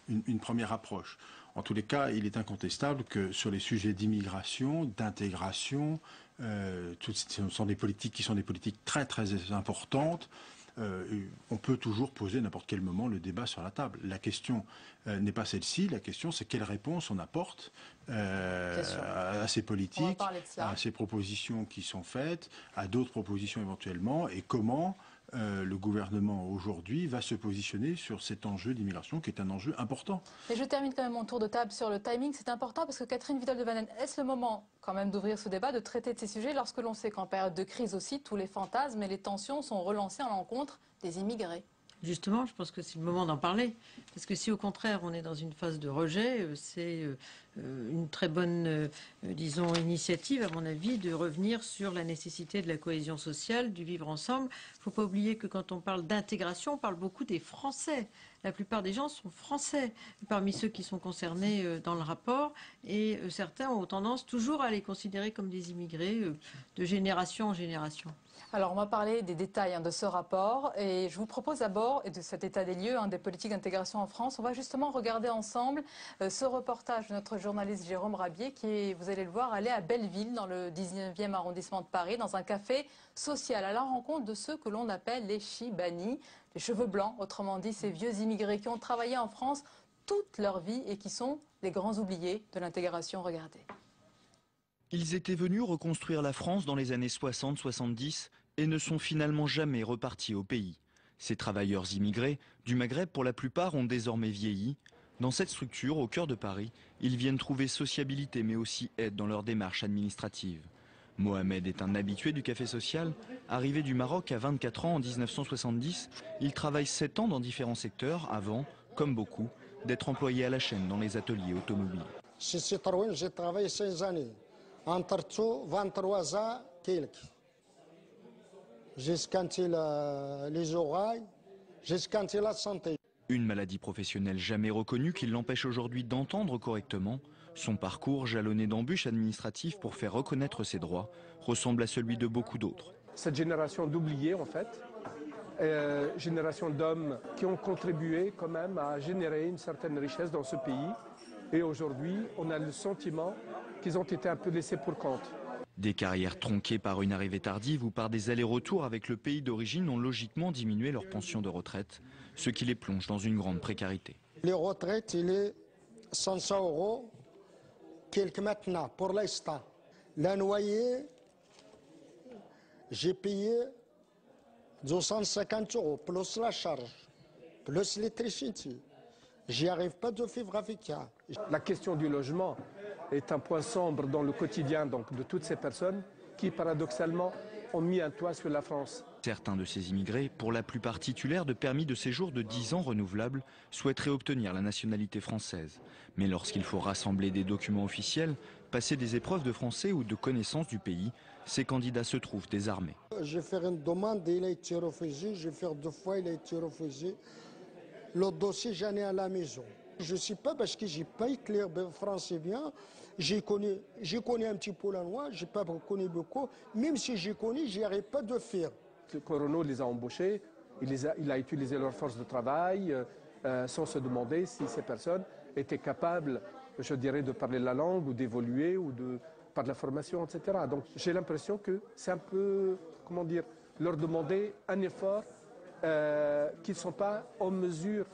une première approche. En tous les cas, il est incontestable que sur les sujets d'immigration, d'intégration, ce sont des politiques qui sont des politiques très très importantes. On peut toujours poser à n'importe quel moment le débat sur la table. La question n'est pas celle-ci, la question c'est quelle réponse on apporte à ces politiques, à ces propositions qui sont faites, à d'autres propositions éventuellement, et comment le gouvernement aujourd'hui va se positionner sur cet enjeu d'immigration qui est un enjeu important. Et je termine quand même mon tour de table sur le timing. C'est important parce que Catherine Wittol de Vanden, est-ce le moment quand même d'ouvrir ce débat, de traiter de ces sujets lorsque l'on sait qu'en période de crise aussi, tous les fantasmes et les tensions sont relancés à l'encontre des immigrés? Justement, je pense que c'est le moment d'en parler. Parce que si au contraire on est dans une phase de rejet, c'est une très bonne, disons, initiative, à mon avis, de revenir sur la nécessité de la cohésion sociale, du vivre ensemble. Il ne faut pas oublier que quand on parle d'intégration, on parle beaucoup des Français. La plupart des gens sont français, parmi ceux qui sont concernés dans le rapport. Et certains ont tendance toujours à les considérer comme des immigrés de génération en génération. Alors, on va parler des détails de ce rapport et je vous propose d'abord, et de cet état des lieux des politiques d'intégration en France, on va justement regarder ensemble ce reportage de notre journaliste Jérôme Rabier qui est, vous allez le voir, allé à Belleville, dans le 19e arrondissement de Paris, dans un café social, à la rencontre de ceux que l'on appelle les Chibani, les cheveux blancs, autrement dit ces vieux immigrés qui ont travaillé en France toute leur vie et qui sont les grands oubliés de l'intégration. Regardez. Ils étaient venus reconstruire la France dans les années 60-70 et ne sont finalement jamais repartis au pays. Ces travailleurs immigrés, du Maghreb pour la plupart, ont désormais vieilli. Dans cette structure, au cœur de Paris, ils viennent trouver sociabilité mais aussi aide dans leur démarche administrative. Mohamed est un habitué du café social. Arrivé du Maroc à 24 ans en 1970, il travaille 7 ans dans différents secteurs avant, comme beaucoup, d'être employé à la chaîne dans les ateliers automobiles. Chez Citroën, j'ai travaillé 16 années. Entre tout, 23 ans, quelques. J'ai scanté les oreilles, j'ai scanté la santé. Une maladie professionnelle jamais reconnue qui l'empêche aujourd'hui d'entendre correctement. Son parcours, jalonné d'embûches administratives pour faire reconnaître ses droits, ressemble à celui de beaucoup d'autres. Cette génération d'oubliés, en fait, génération d'hommes qui ont contribué quand même à générer une certaine richesse dans ce pays. Et aujourd'hui, on a le sentiment qu'ils ont été un peu laissés pour compte. Des carrières tronquées par une arrivée tardive ou par des allers-retours avec le pays d'origine ont logiquement diminué leur pension de retraite, ce qui les plonge dans une grande précarité. Les retraites, il est 500 €, quelques maintenant, pour l'instant. La noyer, j'ai payé 250 €, plus la charge, plus l'électricité. J'y arrive pas de vivre avec ça. La question du logement est un point sombre dans le quotidien donc, de toutes ces personnes qui, paradoxalement, ont mis un toit sur la France. Certains de ces immigrés, pour la plupart titulaires de permis de séjour de 10 ans renouvelables, souhaiteraient obtenir la nationalité française. Mais lorsqu'il faut rassembler des documents officiels, passer des épreuves de français ou de connaissance du pays, ces candidats se trouvent désarmés. J'ai fait une demande, il a été refusé. J'ai fait 2 fois, il a été refusé. Le dossier, j'en ai à la maison. Je ne sais pas parce que je n'ai pas éclairé français bien. J'ai connu un petit peu la loi, je n'ai pas connu beaucoup. Même si j'ai connu, je n'y arrive pas de faire. Le Corono les a embauchés, il a utilisé leur force de travail sans se demander si ces personnes étaient capables, je dirais, de parler la langue ou d'évoluer ou par de la formation, etc. Donc j'ai l'impression que c'est un peu, comment dire, leur demander un effort qu'ils ne sont pas en mesure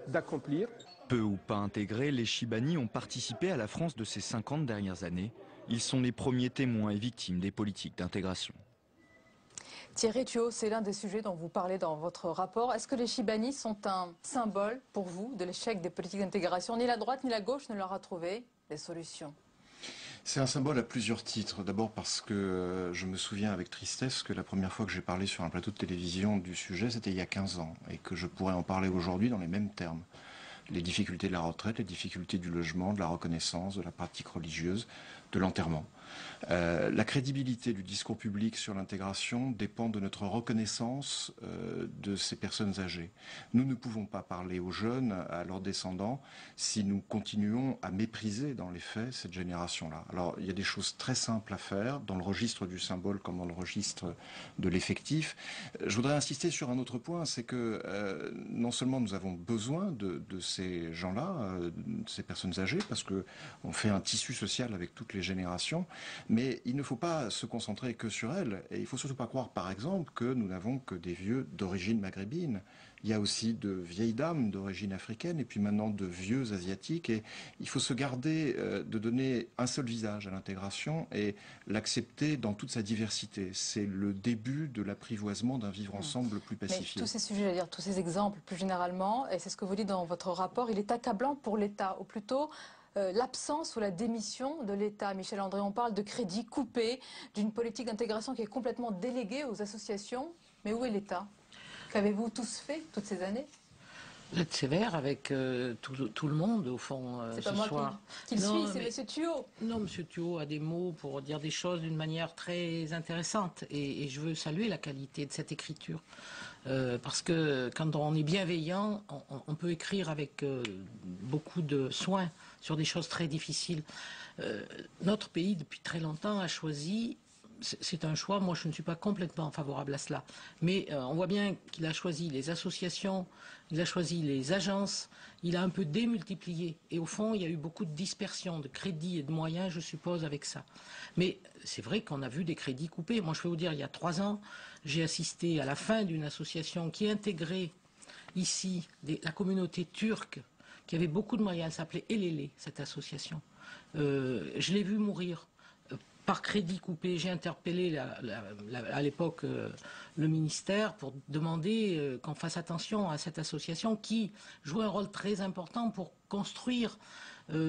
d'accomplir. Peu ou pas intégrés, les Chibani ont participé à la France de ces 50 dernières années. Ils sont les premiers témoins et victimes des politiques d'intégration. Thierry Tuot, c'est l'un des sujets dont vous parlez dans votre rapport. Est-ce que les Chibani sont un symbole pour vous de l'échec des politiques d'intégration? Ni la droite ni la gauche ne leur a trouvé les solutions. C'est un symbole à plusieurs titres. D'abord parce que je me souviens avec tristesse que la première fois que j'ai parlé sur un plateau de télévision du sujet, c'était il y a 15 ans. Et que je pourrais en parler aujourd'hui dans les mêmes termes. Les difficultés de la retraite, les difficultés du logement, de la reconnaissance, de la pratique religieuse, de l'enterrement. La crédibilité du discours public sur l'intégration dépend de notre reconnaissance de ces personnes âgées. Nous ne pouvons pas parler aux jeunes, à leurs descendants, si nous continuons à mépriser dans les faits cette génération-là. Alors il y a des choses très simples à faire, dans le registre du symbole comme dans le registre de l'effectif. Je voudrais insister sur un autre point, c'est que non seulement nous avons besoin de ces gens-là, de ces personnes âgées, parce qu'on fait un tissu social avec toutes les générations, mais il ne faut pas se concentrer que sur elles. Et il ne faut surtout pas croire, par exemple, que nous n'avons que des vieux d'origine maghrébine. Il y a aussi de vieilles dames d'origine africaine et puis maintenant de vieux asiatiques. Et il faut se garder de donner un seul visage à l'intégration et l'accepter dans toute sa diversité. C'est le début de l'apprivoisement d'un vivre ensemble plus pacifié. Mais tous ces sujets, tous ces exemples plus généralement, et c'est ce que vous dites dans votre rapport, il est accablant pour l'État, ou plutôt l'absence ou la démission de l'État. Michel André, on parle de crédits coupés, d'une politique d'intégration qui est complètement déléguée aux associations. Mais où est l'État ? Qu'avez-vous tous fait toutes ces années? Vous êtes sévère avec tout le monde, au fond, c'est ce pas moi soir. qui le suis, c'est Monsieur Thuot. Non, Monsieur Thuot a des mots pour dire des choses d'une manière très intéressante. Et je veux saluer la qualité de cette écriture. Parce que quand on est bienveillant, on peut écrire avec beaucoup de soin sur des choses très difficiles. Notre pays, depuis très longtemps, a choisi... C'est un choix, moi je ne suis pas complètement favorable à cela. Mais on voit bien qu'il a choisi les associations, il a choisi les agences, il a un peu démultiplié. Et au fond, il y a eu beaucoup de dispersion de crédits et de moyens, je suppose, avec ça. Mais c'est vrai qu'on a vu des crédits coupés. Moi je vais vous dire, il y a 3 ans, j'ai assisté à la fin d'une association qui intégrait ici la communauté turque, qui avait beaucoup de moyens. Elle s'appelait Elele, cette association. Je l'ai vu mourir. Par crédit coupé, j'ai interpellé à l'époque le ministère pour demander qu'on fasse attention à cette association qui jouait un rôle très important pour construire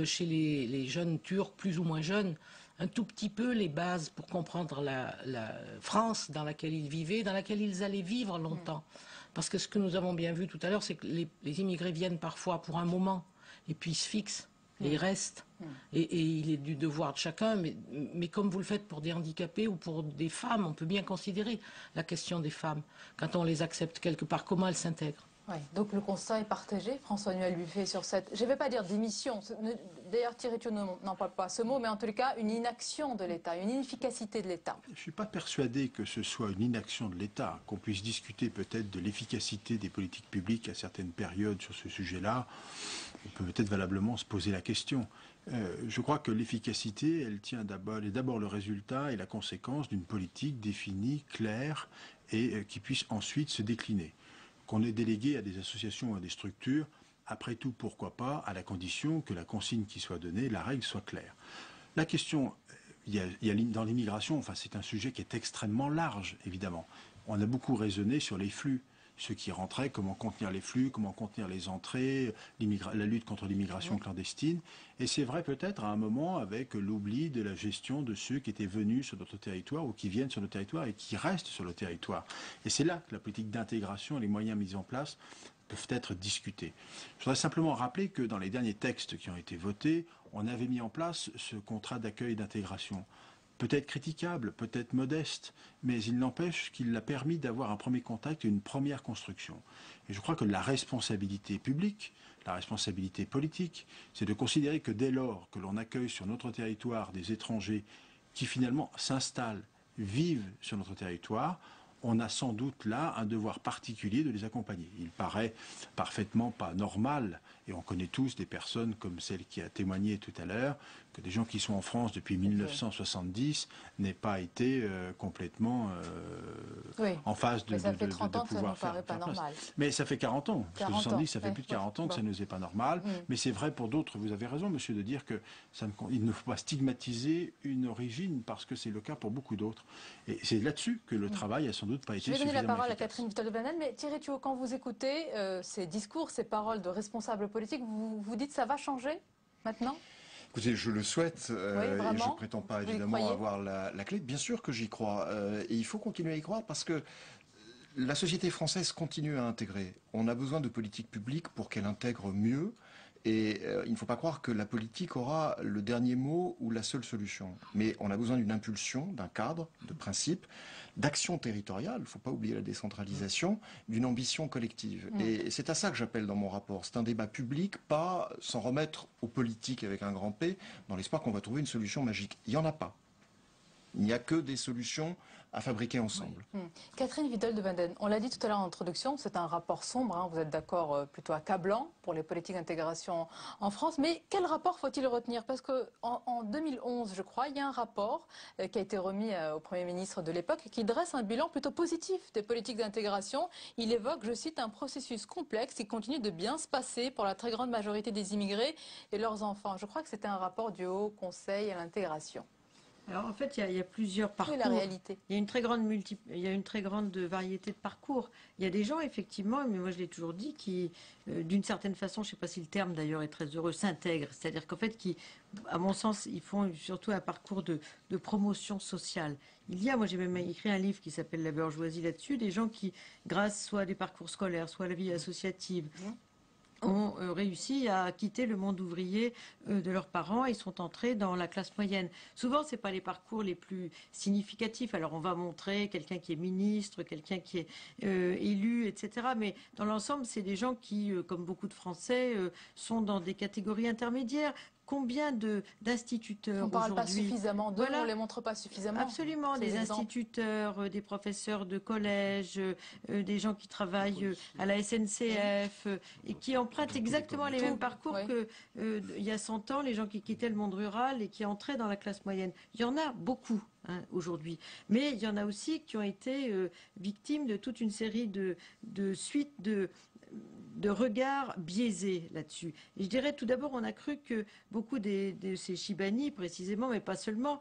chez les jeunes Turcs, plus ou moins jeunes, un tout petit peu les bases pour comprendre la France dans laquelle ils vivaient, dans laquelle ils allaient vivre longtemps. Parce que ce que nous avons bien vu tout à l'heure, c'est que les immigrés viennent parfois pour un moment et puis ils se fixent. Et il reste. Et il est du devoir de chacun, mais comme vous le faites pour des handicapés ou pour des femmes, on peut bien considérer la question des femmes. Quand on les accepte quelque part, comment elles s'intègrent? Oui, donc le constat est partagé, François-Noël Buffet, sur cette, je ne vais pas dire démission, d'ailleurs Thierry Thuot n'emploie pas ce mot, mais en tout cas une inaction de l'État, une inefficacité de l'État. Je ne suis pas persuadé que ce soit une inaction de l'État, qu'on puisse discuter peut-être de l'efficacité des politiques publiques à certaines périodes sur ce sujet-là. On peut peut-être valablement se poser la question. Je crois que l'efficacité, elle est d'abord le résultat et la conséquence d'une politique définie, claire, et qui puisse ensuite se décliner. Qu'on ait délégué à des associations ou à des structures, après tout, pourquoi pas, à la condition que la consigne qui soit donnée, la règle soit claire. La question, dans l'immigration, enfin, c'est un sujet qui est extrêmement large, évidemment. On a beaucoup raisonné sur les flux. Ceux qui rentraient, comment contenir les flux, comment contenir les entrées, la lutte contre l'immigration clandestine. Et c'est vrai peut-être à un moment avec l'oubli de la gestion de ceux qui étaient venus sur notre territoire ou qui viennent sur notre territoire et qui restent sur le territoire. Et c'est là que la politique d'intégration et les moyens mis en place peuvent être discutés. Je voudrais simplement rappeler que dans les derniers textes qui ont été votés, on avait mis en place ce contrat d'accueil et d'intégration. Peut-être critiquable, peut-être modeste, mais il n'empêche qu'il a permis d'avoir un premier contact et une première construction. Et je crois que la responsabilité publique, la responsabilité politique, c'est de considérer que dès lors que l'on accueille sur notre territoire des étrangers qui finalement s'installent, vivent sur notre territoire, on a sans doute là un devoir particulier de les accompagner. Il paraît parfaitement pas normal, et on connaît tous des personnes comme celle qui a témoigné tout à l'heure, que des gens qui sont en France depuis 1970 n'aient pas été complètement en phase de pouvoir faire pas normal. Mais ça fait 40 ans, parce que 70, ça fait plus de 40 ans que ça ne nous est pas normal. Mais c'est vrai pour d'autres, vous avez raison, monsieur, de dire qu'il ne faut pas stigmatiser une origine, parce que c'est le cas pour beaucoup d'autres. Et c'est là-dessus que le travail a sans doute pas été suffisamment efficace. Je vais donner la parole à Catherine Vitol-Vanel, mais Thierry Thuot, quand vous écoutez ces discours, ces paroles de responsables politiques, vous vous dites ça va changer maintenant ? Écoutez, je le souhaite, et je ne prétends pas évidemment avoir la clé. Bien sûr que j'y crois, et il faut continuer à y croire parce que la société française continue à intégrer. On a besoin de politiques publiques pour qu'elle intègre mieux. Et il ne faut pas croire que la politique aura le dernier mot ou la seule solution. Mais on a besoin d'une impulsion, d'un cadre, de principes, d'action territoriale, il ne faut pas oublier la décentralisation, d'une ambition collective. Et c'est à ça que j'appelle dans mon rapport. C'est un débat public, pas s'en remettre aux politiques avec un grand P, dans l'espoir qu'on va trouver une solution magique. Il n'y en a pas. Il n'y a que des solutions à fabriquer ensemble. Catherine Vitol-Vanel, on l'a dit tout à l'heure en introduction, c'est un rapport sombre, vous êtes d'accord, plutôt accablant pour les politiques d'intégration en France, mais quel rapport faut-il retenir? Parce qu'en 2011, je crois, il y a un rapport qui a été remis au Premier ministre de l'époque qui dresse un bilan plutôt positif des politiques d'intégration. Il évoque, je cite, un processus complexe qui continue de bien se passer pour la très grande majorité des immigrés et leurs enfants. Je crois que c'était un rapport du Haut Conseil à l'intégration. Alors en fait, il y a plusieurs parcours. Oui, la réalité. Il y a une très grande variété de parcours. Il y a des gens, effectivement, mais moi je l'ai toujours dit, qui, d'une certaine façon, je ne sais pas si le terme d'ailleurs est très heureux, s'intègrent. C'est-à-dire qu'en fait, qui, à mon sens, ils font surtout un parcours de promotion sociale. Moi j'ai même écrit un livre qui s'appelle La bourgeoisie là-dessus, des gens qui, grâce soit à des parcours scolaires, soit à la vie associative, ont réussi à quitter le monde ouvrier de leurs parents et sont entrés dans la classe moyenne. Souvent, ce n'est pas les parcours les plus significatifs. Alors, on va montrer quelqu'un qui est ministre, quelqu'un qui est élu, etc. Mais dans l'ensemble, c'est des gens qui, comme beaucoup de Français, sont dans des catégories intermédiaires. Combien d'instituteurs aujourd'hui... On ne parle pas suffisamment d'eux, on ne les montre pas suffisamment. Absolument, des instituteurs, des professeurs de collège, des gens qui travaillent à la SNCF et qui empruntent exactement les mêmes parcours qu'il y a 100 ans, les gens qui quittaient le monde rural et qui entraient dans la classe moyenne. Il y en a beaucoup aujourd'hui. Mais il y en a aussi qui ont été victimes de toute une série de suites de regards biaisés là-dessus. Et je dirais tout d'abord, on a cru que beaucoup de ces Chibani, précisément, mais pas seulement,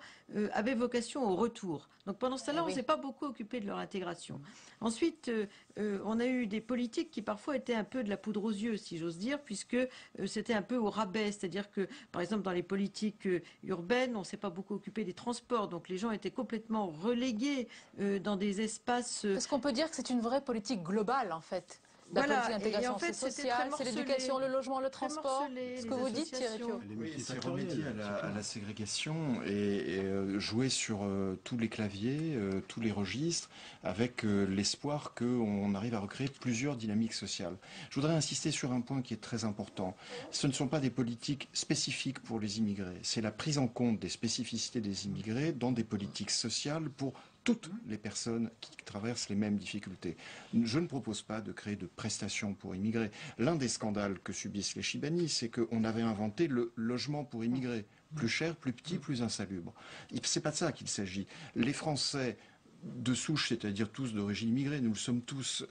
avaient vocation au retour. Donc pendant ce temps-là, on ne s'est pas beaucoup occupé de leur intégration. Ensuite, on a eu des politiques qui parfois étaient un peu de la poudre aux yeux, si j'ose dire, puisque c'était un peu au rabais. C'est-à-dire que, par exemple, dans les politiques urbaines, on ne s'est pas beaucoup occupé des transports. Donc les gens étaient complètement relégués dans des espaces... Est-ce qu'on peut dire que c'est une vraie politique globale, en fait? La politique d'intégration, en fait, c'est social, c'est l'éducation, le logement, le transport. Ce que vous dites, Thierry Piot. C'est remédier à la ségrégation et jouer sur tous les claviers, tous les registres, avec l'espoir qu'on arrive à recréer plusieurs dynamiques sociales. Je voudrais insister sur un point qui est très important. Ce ne sont pas des politiques spécifiques pour les immigrés. C'est la prise en compte des spécificités des immigrés dans des politiques sociales pour toutes les personnes qui traversent les mêmes difficultés. Je ne propose pas de créer de prestations pour immigrés. L'un des scandales que subissent les Chibani, c'est qu'on avait inventé le logement pour immigrés. Plus cher, plus petit, plus insalubre. C'est pas de ça qu'il s'agit. Les Français de souche, c'est-à-dire tous d'origine immigrée, nous le sommes tous,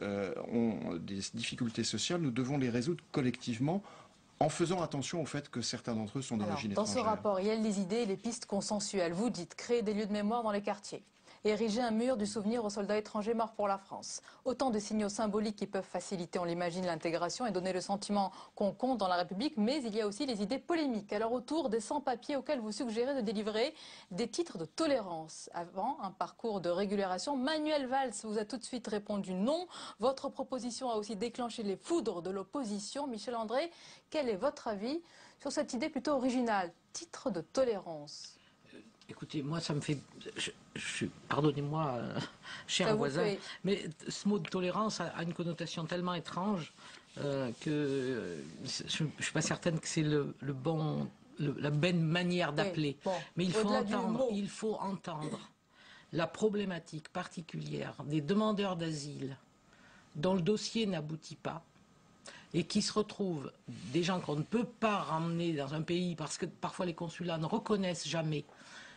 ont des difficultés sociales, nous devons les résoudre collectivement en faisant attention au fait que certains d'entre eux sont d'origine étrangère. Dans ce rapport, il y a les idées et les pistes consensuelles. Vous dites créer des lieux de mémoire dans les quartiers. Ériger un mur du souvenir aux soldats étrangers morts pour la France. Autant de signaux symboliques qui peuvent faciliter, on l'imagine, l'intégration et donner le sentiment qu'on compte dans la République, mais il y a aussi les idées polémiques. Alors autour des sans-papiers auxquels vous suggérez de délivrer des titres de tolérance. Avant un parcours de régularisation, Manuel Valls vous a tout de suite répondu non. Votre proposition a aussi déclenché les foudres de l'opposition. Michel André, quel est votre avis sur cette idée plutôt originale, titre de tolérance? Écoutez, moi, ça me fait... Pardonnez-moi, cher voisin, mais ce mot de tolérance a une connotation tellement étrange que je ne suis pas certaine que c'est la bonne manière d'appeler. Bon, mais il faut entendre la problématique particulière des demandeurs d'asile dont le dossier n'aboutit pas et qui se retrouvent des gens qu'on ne peut pas ramener dans un pays parce que parfois les consulats ne reconnaissent jamais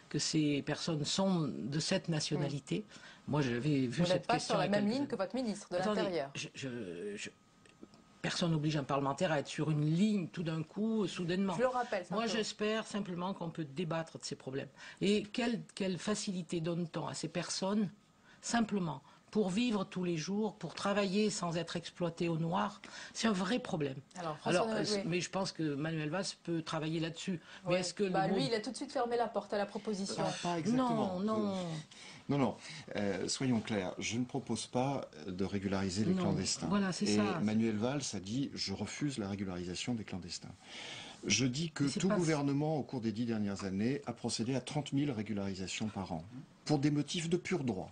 que ces personnes sont de cette nationalité. Moi, j'avais vu cette question... Vous n'êtes pas sur la même ligne que votre ministre de l'Intérieur. Personne n'oblige un parlementaire à être sur une ligne tout d'un coup, soudainement. Je le rappelle. Moi, j'espère simplement qu'on peut débattre de ces problèmes. Et quelle facilité donne-t-on à ces personnes, simplement, pour vivre tous les jours, pour travailler sans être exploité au noir? C'est un vrai problème. Mais je pense que Manuel Valls peut travailler là-dessus. Oui. Mais est-ce que lui, il a tout de suite fermé la porte à la proposition. Pas exactement. Non. Soyons clairs. Je ne propose pas de régulariser les clandestins. Voilà, c'est ça. Manuel Valls a dit « je refuse la régularisation des clandestins ». Je dis que tout gouvernement, au cours des 10 dernières années, a procédé à 30 000 régularisations par an, pour des motifs de pur droit.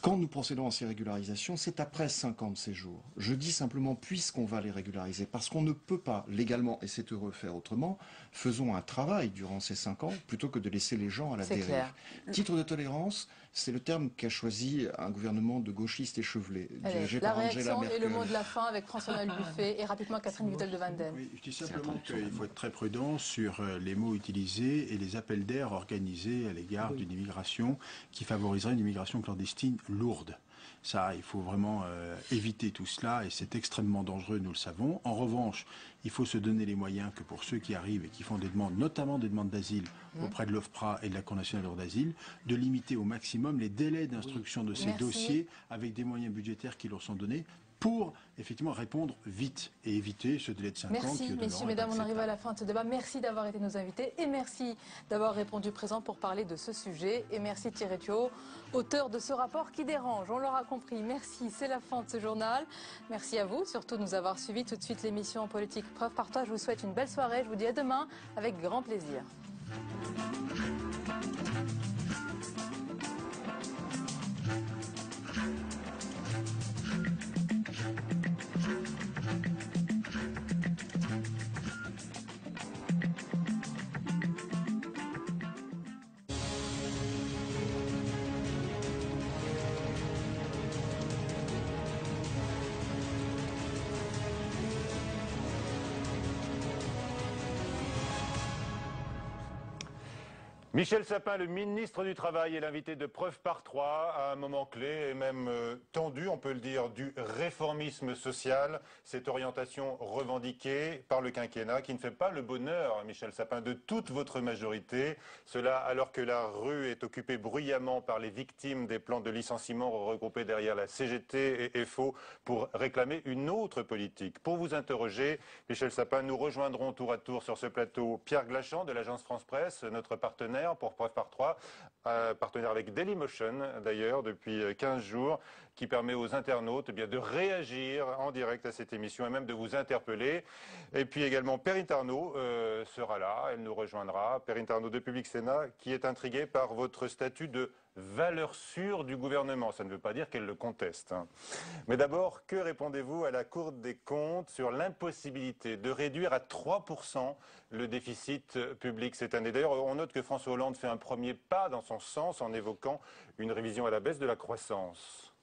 Quand nous procédons à ces régularisations, c'est après 5 ans de séjour. Je dis simplement, puisqu'on va les régulariser, parce qu'on ne peut pas légalement, et c'est heureux, faire autrement, faisons un travail durant ces 5 ans, plutôt que de laisser les gens à la dérive. Clair. Titre de tolérance, c'est le terme qu'a choisi un gouvernement de gauchistes échevelés, dirigé par Angela Merkel. Et le mot de la fin avec François-Noël Buffet et rapidement Catherine Vidal de Vanden. Oui, je dis simplement qu'il faut être très prudent sur les mots utilisés et les appels d'air organisés à l'égard d'une immigration qui favoriserait une immigration clandestine lourde. Ça, il faut vraiment éviter tout cela et c'est extrêmement dangereux, nous le savons. En revanche, il faut se donner les moyens que pour ceux qui arrivent et qui font des demandes, notamment des demandes d'asile auprès de l'OFPRA et de la Cour nationale de d'asile, de limiter au maximum les délais d'instruction de ces dossiers avec des moyens budgétaires qui leur sont donnés pour effectivement répondre vite et éviter ce délai de 5 ans. Merci, messieurs, mesdames, on arrive à la fin de ce débat. Merci d'avoir été nos invités et merci d'avoir répondu présent pour parler de ce sujet. Et merci Thierry Tuot, auteur de ce rapport qui dérange, on l'aura compris. Merci, c'est la fin de ce journal. Merci à vous, surtout de nous avoir suivis. Tout de suite l'émission Politique Preuve par Toi. Je vous souhaite une belle soirée. Je vous dis à demain avec grand plaisir. Michel Sapin, le ministre du Travail, est l'invité de Preuve par 3 à un moment clé et même tendu, on peut le dire, du réformisme social. Cette orientation revendiquée par le quinquennat qui ne fait pas le bonheur, Michel Sapin, de toute votre majorité. Cela alors que la rue est occupée bruyamment par les victimes des plans de licenciement regroupés derrière la CGT et FO pour réclamer une autre politique. Pour vous interroger, Michel Sapin, nous rejoindrons tour à tour sur ce plateau Pierre Glachant de l'agence France Presse, notre partenaire pour Preuve par 3, partenaire avec Dailymotion d'ailleurs depuis 15 jours, qui permet aux internautes de réagir en direct à cette émission et même de vous interpeller. Et puis également Perrine Tarnaud sera là, elle nous rejoindra. Perrine Tarnaud de Public Sénat, qui est intriguée par votre statut de valeur sûre du gouvernement. Ça ne veut pas dire qu'elle le conteste. Mais d'abord, que répondez-vous à la Cour des comptes sur l'impossibilité de réduire à 3% le déficit public cette année? D'ailleurs, on note que François Hollande fait un premier pas dans son sens en évoquant une révision à la baisse de la croissance.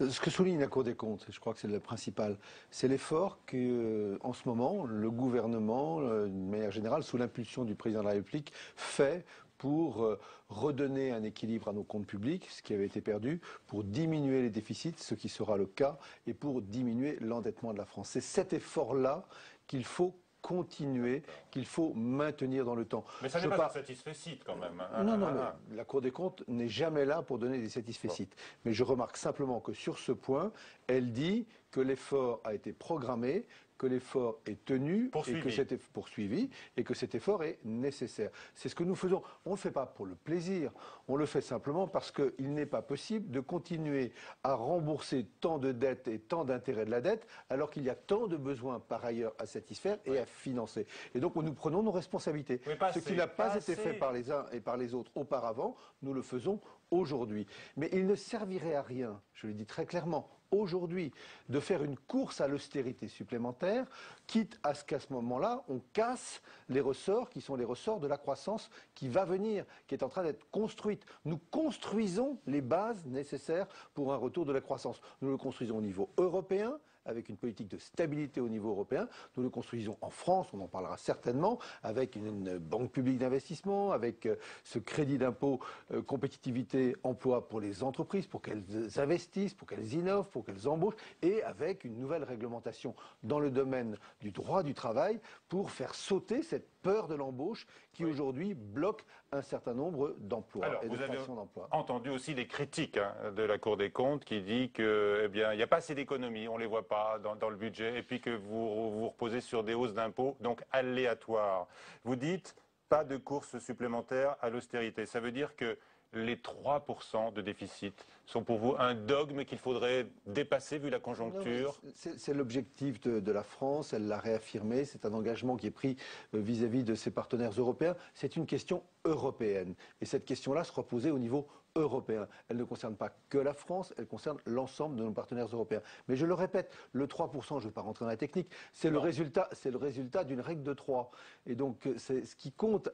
Ce que souligne la Cour des comptes, et je crois que c'est le principal, c'est l'effort que, en ce moment, le gouvernement, d'une manière générale, sous l'impulsion du président de la République, fait pour redonner un équilibre à nos comptes publics, ce qui avait été perdu, pour diminuer les déficits, ce qui sera le cas, et pour diminuer l'endettement de la France. C'est cet effort-là qu'il faut continuer, qu'il faut maintenir dans le temps. Mais ça n'est pas un satisfecit quand même. Non, mais la Cour des comptes n'est jamais là pour donner des satisfecits. Mais je remarque simplement que sur ce point, elle dit que l'effort a été programmé, que l'effort est tenu et que c'était poursuivi et que cet effort est nécessaire. C'est ce que nous faisons. On ne le fait pas pour le plaisir, on le fait simplement parce qu'il n'est pas possible de continuer à rembourser tant de dettes et tant d'intérêts de la dette alors qu'il y a tant de besoins par ailleurs à satisfaire et à financer. Et donc nous prenons nos responsabilités. Ce qui n'a pas été fait par les uns et par les autres auparavant, nous le faisons aujourd'hui. Mais il ne servirait à rien, je le dis très clairement, aujourd'hui, de faire une course à l'austérité supplémentaire, quitte à ce qu'à ce moment-là, on casse les ressorts qui sont les ressorts de la croissance qui va venir, qui est en train d'être construite. Nous construisons les bases nécessaires pour un retour de la croissance. Nous le construisons au niveau européen, avec une politique de stabilité au niveau européen. Nous le construisons en France, on en parlera certainement, avec une banque publique d'investissement, avec ce crédit d'impôt compétitivité emploi pour les entreprises, pour qu'elles investissent, pour qu'elles innovent, pour qu'elles embauchent, et avec une nouvelle réglementation dans le domaine du droit du travail pour faire sauter cette peur de l'embauche qui aujourd'hui bloque un certain nombre d'emplois et de création d'emplois. Vous avez entendu aussi les critiques de la Cour des comptes qui dit que, il n'y a pas assez d'économies, on ne les voit pas dans le budget, et puis que vous reposez sur des hausses d'impôts, donc aléatoires. Vous dites pas de course supplémentaire à l'austérité. Ça veut dire que les 3% de déficit sont pour vous un dogme qu'il faudrait dépasser vu la conjoncture? C'est l'objectif de la France, elle l'a réaffirmé, c'est un engagement qui est pris vis-à-vis de ses partenaires européens. C'est une question européenne et cette question-là sera posée au niveau européen. Elle ne concerne pas que la France, elle concerne l'ensemble de nos partenaires européens. Mais je le répète, le 3%, je ne vais pas rentrer dans la technique, c'est le résultat d'une règle de 3. Et donc c'est ce qui compte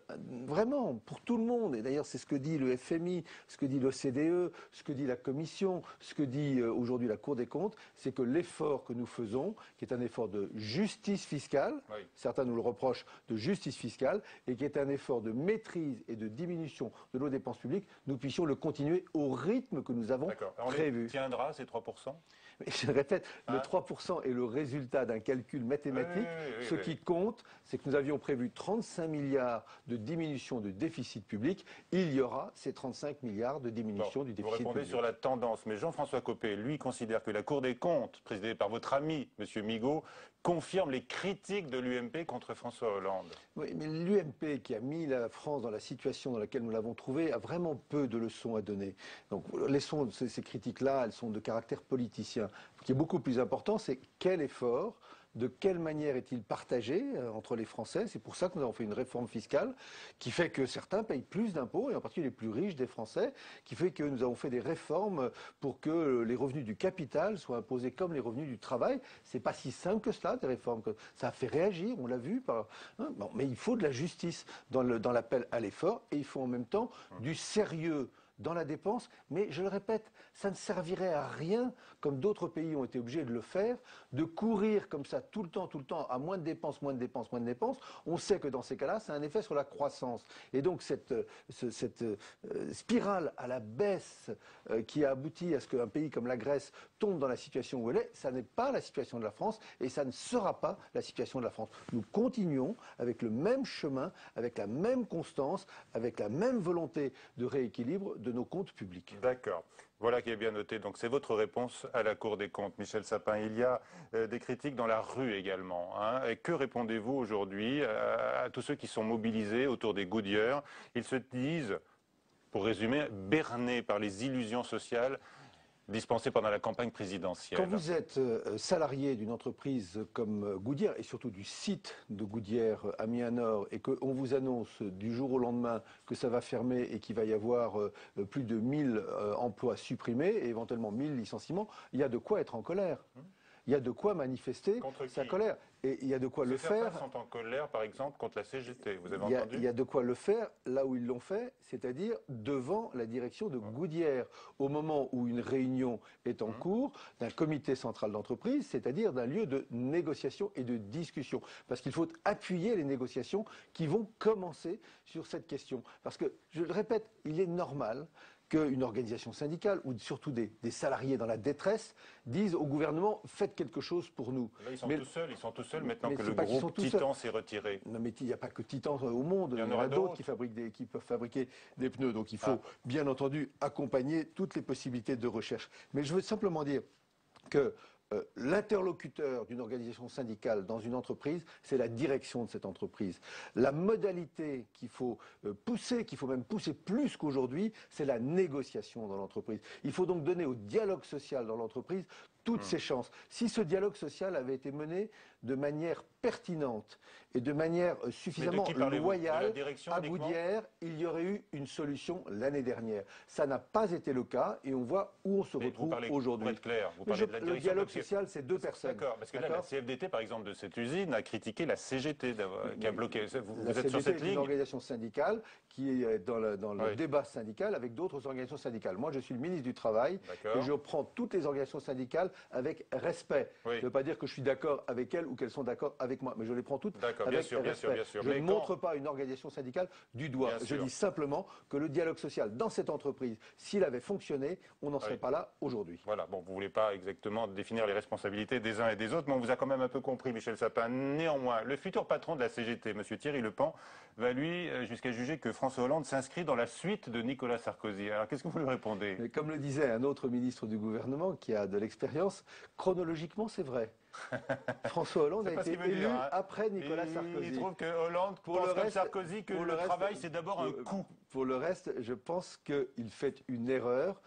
vraiment pour tout le monde. Et d'ailleurs c'est ce que dit le FMI, ce que dit l'OCDE, ce que dit la Commission, ce que dit aujourd'hui la Cour des comptes, c'est que l'effort que nous faisons, qui est un effort de justice fiscale, certains nous le reprochent, de justice fiscale, et qui est un effort de maîtrise et de diminution de nos dépenses publiques, nous puissions le continuer au rythme que nous avons prévu. On tiendra ces 3%? Mais je répète, le 3% est le résultat d'un calcul mathématique. Ce qui compte, c'est que nous avions prévu 35 milliards de diminution de déficit public. Il y aura ces 35 milliards de diminution du déficit public. Vous répondez sur la tendance, mais Jean-François Copé, lui, considère que la Cour des comptes, présidée par votre ami, M. Migaud, confirme les critiques de l'UMP contre François Hollande. Oui, mais l'UMP qui a mis la France dans la situation dans laquelle nous l'avons trouvée a vraiment peu de leçons à donner. Donc laissons ces critiques-là, elles sont de caractère politicien. Ce qui est beaucoup plus important, c'est quel effort, de quelle manière est-il partagé entre les Français? C'est pour ça que nous avons fait une réforme fiscale qui fait que certains payent plus d'impôts, et en particulier les plus riches des Français, qui fait que nous avons fait des réformes pour que les revenus du capital soient imposés comme les revenus du travail. C'est pas si simple que cela, des réformes. Ça a fait réagir, on l'a vu. Bon, mais il faut de la justice dans l'appel à l'effort, et il faut en même temps du sérieux dans la dépense, mais je le répète, ça ne servirait à rien, comme d'autres pays ont été obligés de le faire, de courir comme ça tout le temps, à moins de dépenses, moins de dépenses, moins de dépenses. On sait que dans ces cas-là, ça a un effet sur la croissance. Et donc cette spirale à la baisse qui a abouti à ce qu'un pays comme la Grèce tombe dans la situation où elle est, ça n'est pas la situation de la France, et ça ne sera pas la situation de la France. Nous continuons avec le même chemin, avec la même constance, avec la même volonté de rééquilibre de nos comptes publics. D'accord. Voilà qui est bien noté. Donc c'est votre réponse à la Cour des comptes, Michel Sapin. Il y a des critiques dans la rue également. Et que répondez-vous aujourd'hui à tous ceux qui sont mobilisés autour des Goodyear? Ils se disent, pour résumer, bernés par les illusions sociales dispensées pendant la campagne présidentielle. Quand vous êtes salarié d'une entreprise comme Goodyear, et surtout du site de Goodyear à Amiens-Nord, et qu'on vous annonce du jour au lendemain que ça va fermer et qu'il va y avoir plus de 1000 emplois supprimés et éventuellement 1000 licenciements, il y a de quoi être en colère. Il y a de quoi manifester sa colère. Et il y a de quoi le faire. Certains sont en colère, par exemple, contre la CGT. Vous avez entendu? Il y a de quoi le faire là où ils l'ont fait, c'est-à-dire devant la direction de Goodyear, au moment où une réunion est en cours d'un comité central d'entreprise, c'est-à-dire d'un lieu de négociation et de discussion. Parce qu'il faut appuyer les négociations qui vont commencer sur cette question. Parce que, je le répète, il est normal qu'une organisation syndicale, ou surtout des salariés dans la détresse, disent au gouvernement « faites quelque chose pour nous ». Là, ils sont tous seuls maintenant que le groupe Titan s'est retiré. Non mais il n'y a pas que Titan au monde, il y en a d'autres qui peuvent fabriquer des pneus. Donc il faut bien entendu accompagner toutes les possibilités de recherche. Mais je veux simplement dire que l'interlocuteur d'une organisation syndicale dans une entreprise, c'est la direction de cette entreprise. La modalité qu'il faut pousser, qu'il faut même pousser plus qu'aujourd'hui, c'est la négociation dans l'entreprise. Il faut donc donner au dialogue social dans l'entreprise toutes ses chances. Si ce dialogue social avait été mené de manière pertinente et de manière suffisamment loyale à Goodyear, il y aurait eu une solution l'année dernière. Ça n'a pas été le cas et on voit où on se retrouve aujourd'hui. Le dialogue social, c'est deux personnes. D'accord, parce que là, la CFDT, par exemple, de cette usine, a critiqué la CGT qui a bloqué. Vous êtes sur cette ligne? C'est une organisation syndicale qui est dans le débat syndical avec d'autres organisations syndicales. Moi, je suis le ministre du Travail et je prends toutes les organisations syndicales avec respect. Ça ne veut pas dire que je suis d'accord avec elles ou qu'elles sont d'accord avec moi, mais je les prends toutes avec respect. Bien sûr. Je ne montre pas une organisation syndicale du doigt. Je dis simplement que le dialogue social dans cette entreprise, s'il avait fonctionné, on n'en serait pas là aujourd'hui. Voilà, bon, vous ne voulez pas exactement définir les responsabilités des uns et des autres, mais on vous a quand même un peu compris, Michel Sapin. Néanmoins, le futur patron de la CGT, M. Thierry Lepant, va lui jusqu'à juger que François Hollande s'inscrit dans la suite de Nicolas Sarkozy. Alors qu'est-ce que vous lui répondez? Mais comme le disait un autre ministre du gouvernement qui a de l'expérience, chronologiquement c'est vrai. François Hollande a été élu après Nicolas Sarkozy. Il trouve que Hollande pense comme Sarkozy que le travail c'est d'abord un coup. Pour le reste, je pense qu'il fait une erreur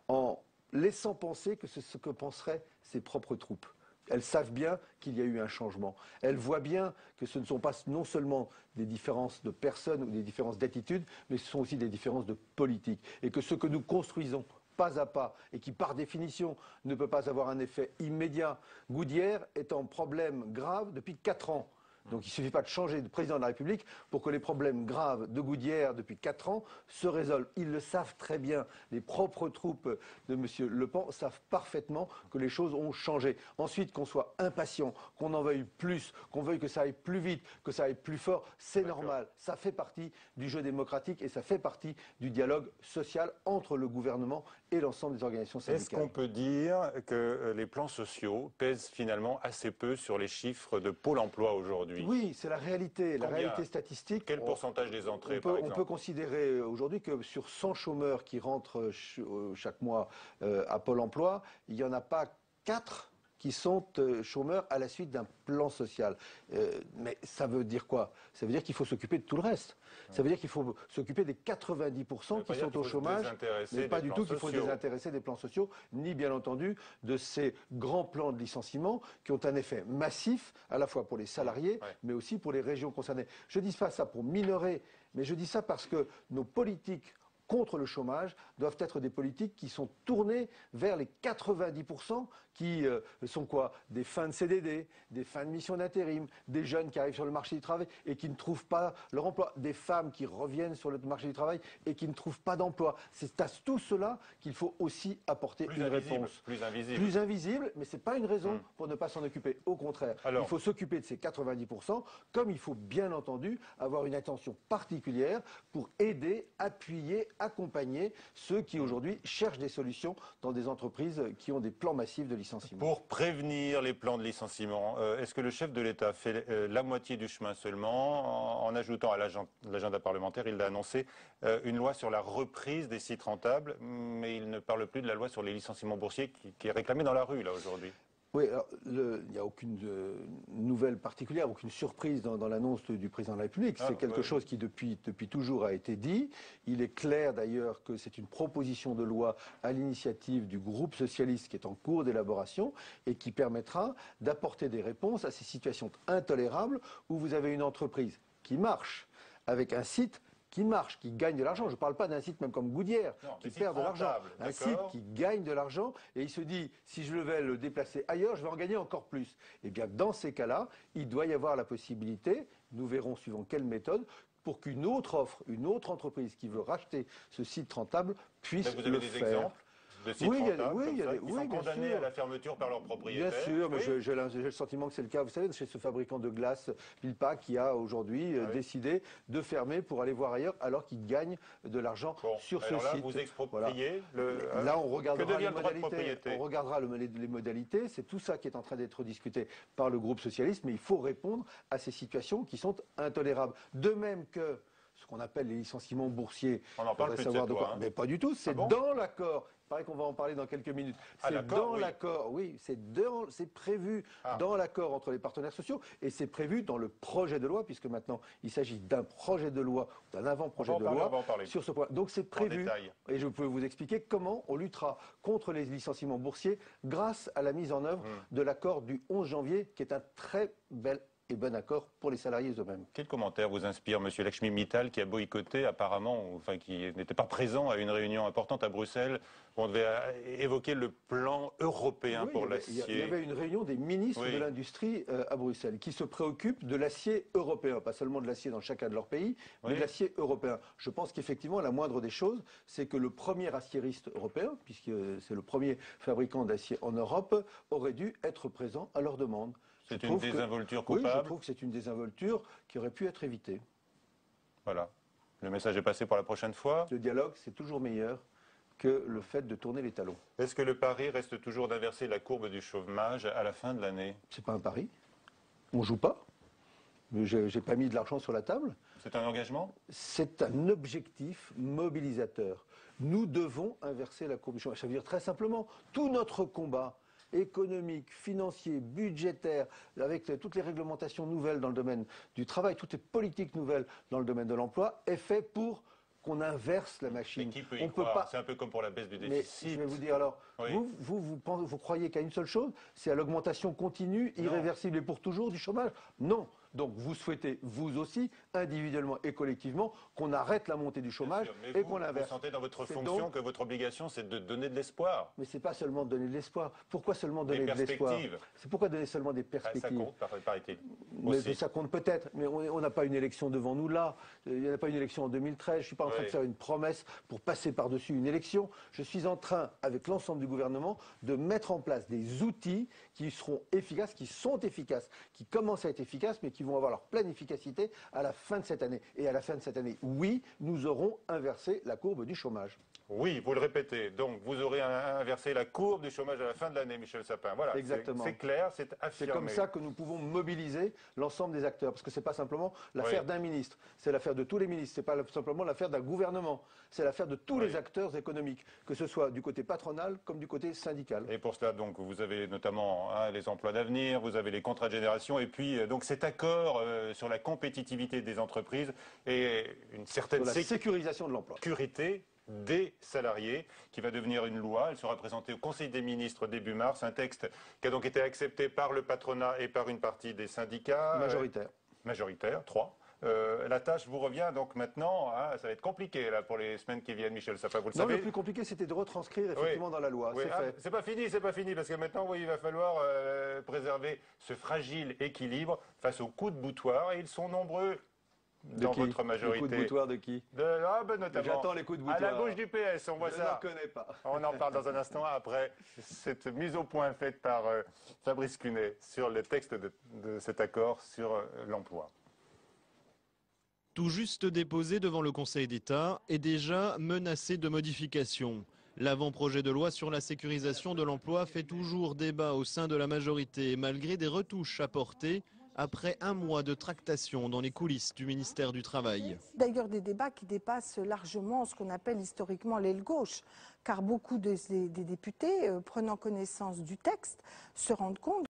en laissant penser que c'est ce que penseraient ses propres troupes. Elles savent bien qu'il y a eu un changement. Elles voient bien que ce ne sont pas non seulement des différences de personnes ou des différences d'attitude, mais ce sont aussi des différences de politique. Et que ce que nous construisons pas à pas et qui par définition ne peut pas avoir un effet immédiat. Goodyear est en problème grave depuis 4 ans. Donc il ne suffit pas de changer de président de la République pour que les problèmes graves de Goudière depuis 4 ans se résolvent. Ils le savent très bien. Les propres troupes de M. Le Pen savent parfaitement que les choses ont changé. Ensuite, qu'on soit impatient, qu'on en veuille plus, qu'on veuille que ça aille plus vite, que ça aille plus fort, c'est normal. Ça fait partie du jeu démocratique et ça fait partie du dialogue social entre le gouvernement et l'ensemble des organisations syndicales. Est-ce qu'on peut dire que les plans sociaux pèsent finalement assez peu sur les chiffres de Pôle emploi aujourd'hui? Oui, c'est la réalité. La réalité statistique. Quel pourcentage des entrées, par exemple? On peut considérer aujourd'hui que sur 100 chômeurs qui rentrent chaque mois à Pôle emploi, il n'y en a pas 4 qui sont chômeurs à la suite d'un plan social. Mais ça veut dire quoi? Ça veut dire qu'il faut s'occuper de tout le reste. Ça veut dire qu'il faut s'occuper des 90% qui sont au chômage, mais pas du tout qu'il faut désintéresser des plans sociaux, ni bien entendu de ces grands plans de licenciement qui ont un effet massif, à la fois pour les salariés, mais aussi pour les régions concernées. Je ne dis pas ça pour minorer, mais je dis ça parce que nos politiques contre le chômage doivent être des politiques qui sont tournées vers les 90% qui sont quoi? Des fins de CDD, des fins de mission d'intérim, des jeunes qui arrivent sur le marché du travail et qui ne trouvent pas leur emploi, des femmes qui reviennent sur le marché du travail et qui ne trouvent pas d'emploi. C'est à tout cela qu'il faut aussi apporter une réponse. Plus invisible. Plus invisible, mais ce n'est pas une raison pour ne pas s'en occuper. Au contraire, il faut s'occuper de ces 90%, comme il faut bien entendu avoir une attention particulière pour aider, appuyer, accompagner ceux qui aujourd'hui cherchent des solutions dans des entreprises qui ont des plans massifs de licenciement. Pour prévenir les plans de licenciement, est-ce que le chef de l'État fait la moitié du chemin seulement en ajoutant à l'agenda parlementaire, il a annoncé une loi sur la reprise des sites rentables, mais il ne parle plus de la loi sur les licenciements boursiers qui est réclamée dans la rue là aujourd'hui? Oui, alors, il n'y a aucune nouvelle particulière, aucune surprise dans l'annonce du président de la République. C'est quelque chose qui, depuis toujours, a été dit. Il est clair, d'ailleurs, que c'est une proposition de loi à l'initiative du groupe socialiste qui est en cours d'élaboration et qui permettra d'apporter des réponses à ces situations intolérables où vous avez une entreprise qui marche avec un site qui marche, qui gagne de l'argent. Je ne parle pas d'un site même comme Goudière, qui perd de l'argent. Un site qui gagne de l'argent et il se dit, si je vais le déplacer ailleurs, je vais en gagner encore plus. Et bien, dans ces cas-là, il doit y avoir la possibilité, nous verrons suivant quelle méthode, pour qu'une autre offre, une autre entreprise qui veut racheter ce site rentable puisse le faire. Vous avez des exemples de sites rentables qui sont condamnés à la fermeture par leurs propriétaires? Bien sûr, mais j'ai le sentiment que c'est le cas, vous savez, chez ce fabricant de glace, Pilpa, qui a aujourd'hui décidé de fermer pour aller voir ailleurs, alors qu'il gagne de l'argent sur ce site. Vous expropriez Là, on regardera les modalités. On regardera les modalités. C'est tout ça qui est en train d'être discuté par le groupe socialiste, mais il faut répondre à ces situations qui sont intolérables. De même que ce qu'on appelle les licenciements boursiers. On en parle plus de cette loi, mais pas du tout, c'est dans l'accord. Il paraît qu'on va en parler dans quelques minutes. C'est dans l'accord, oui, c'est prévu dans l'accord entre les partenaires sociaux et c'est prévu dans le projet de loi, puisque maintenant il s'agit d'un projet de loi, d'un avant-projet de loi sur ce point. Donc c'est prévu et je peux vous expliquer comment on luttera contre les licenciements boursiers grâce à la mise en œuvre de l'accord du 11 janvier, qui est un très bel et bon accord pour les salariés eux-mêmes. Quel commentaire vous inspire M. Lakshmi Mittal, qui a boycotté apparemment, enfin qui n'était pas présent à une réunion importante à Bruxelles où on devait évoquer le plan européen pour l'acier? Il y avait une réunion des ministres de l'industrie à Bruxelles qui se préoccupent de l'acier européen, pas seulement de l'acier dans chacun de leurs pays, mais de l'acier européen. Je pense qu'effectivement, la moindre des choses, c'est que le premier aciériste européen, puisque c'est le premier fabricant d'acier en Europe, aurait dû être présent à leur demande. C'est une désinvolture coupable? Oui, je trouve que c'est une désinvolture qui aurait pu être évitée. Voilà. Le message est passé pour la prochaine fois. Le dialogue, c'est toujours meilleur que le fait de tourner les talons. Est-ce que le pari reste toujours d'inverser la courbe du chômage à la fin de l'année? C'est pas un pari. On joue pas. J'ai pas mis de l'argent sur la table. C'est un engagement? C'est un objectif mobilisateur. Nous devons inverser la courbe du chômage. Ça veut dire très simplement, tout notre combat économique, financier, budgétaire, avec toutes les réglementations nouvelles dans le domaine du travail, toutes les politiques nouvelles dans le domaine de l'emploi, est fait pour qu'on inverse la machine. Mais qui peut y croire? C'est un peu comme pour la baisse du déficit. Mais je vais vous dire alors, Oui. Vous croyez qu'à une seule chose, c'est à l'augmentation continue, irréversible et pour toujours du chômage? Non. Donc vous souhaitez, vous aussi, individuellement et collectivement, qu'on arrête la montée du chômage et qu'on l'inverse. Vous sentez dans votre fonction que votre obligation, c'est de donner de l'espoir. Mais c'est pas seulement de donner de l'espoir. Pourquoi seulement donner de l'espoir? C'est pourquoi donner seulement des perspectives? Ça compte, paraît-il. Mais ça compte peut-être, mais on n'a pas une élection devant nous là. Il n'y a pas une élection en 2013. Je ne suis pas en train de faire une promesse pour passer par-dessus une élection. Je suis en train, avec l'ensemble du gouvernement, de mettre en place des outils qui seront efficaces, qui sont efficaces, qui commencent à être efficaces, mais qui vont avoir leur pleine efficacité à la fin de cette année. Et à la fin de cette année, oui, nous aurons inversé la courbe du chômage. Oui, vous le répétez. Donc, vous aurez inversé la courbe du chômage à la fin de l'année, Michel Sapin. Voilà, exactement. C'est clair, c'est affirmé. C'est comme ça que nous pouvons mobiliser l'ensemble des acteurs. Parce que ce n'est pas simplement l'affaire d'un ministre. C'est l'affaire de tous les ministres. Ce n'est pas simplement l'affaire d'un gouvernement. C'est l'affaire de tous les acteurs économiques, que ce soit du côté patronal comme du côté syndical. Et pour cela, donc, vous avez notamment les emplois d'avenir, vous avez les contrats de génération, et puis donc cet accord sur la compétitivité des entreprises et une certaine sécurisation de l'emploi. Sécurité des salariés, qui va devenir une loi. Elle sera présentée au Conseil des ministres début mars. Un texte qui a donc été accepté par le patronat et par une partie des syndicats. Majoritaire, 3. La tâche vous revient donc maintenant, ça va être compliqué là, pour les semaines qui viennent, Michel Sapin, vous le savez. Le plus compliqué, c'était de retranscrire effectivement dans la loi. C'est pas fini, parce que maintenant, il va falloir préserver ce fragile équilibre face aux coups de boutoir, et ils sont nombreux. Dans votre majorité. Les coups de boutoir de qui? Notamment. J'attends les coups de boutoir. À la gauche du PS, on voit ça. Je ne connais pas. On en parle dans un instant après cette mise au point faite par Fabrice Cunet sur le texte de cet accord sur l'emploi. Tout juste déposé devant le Conseil d'État est déjà menacé de modifications. L'avant-projet de loi sur la sécurisation de l'emploi fait toujours débat au sein de la majorité, malgré des retouches apportées après un mois de tractation dans les coulisses du ministère du Travail. D'ailleurs, des débats qui dépassent largement ce qu'on appelle historiquement l'aile gauche, car beaucoup des députés, prenant connaissance du texte, se rendent compte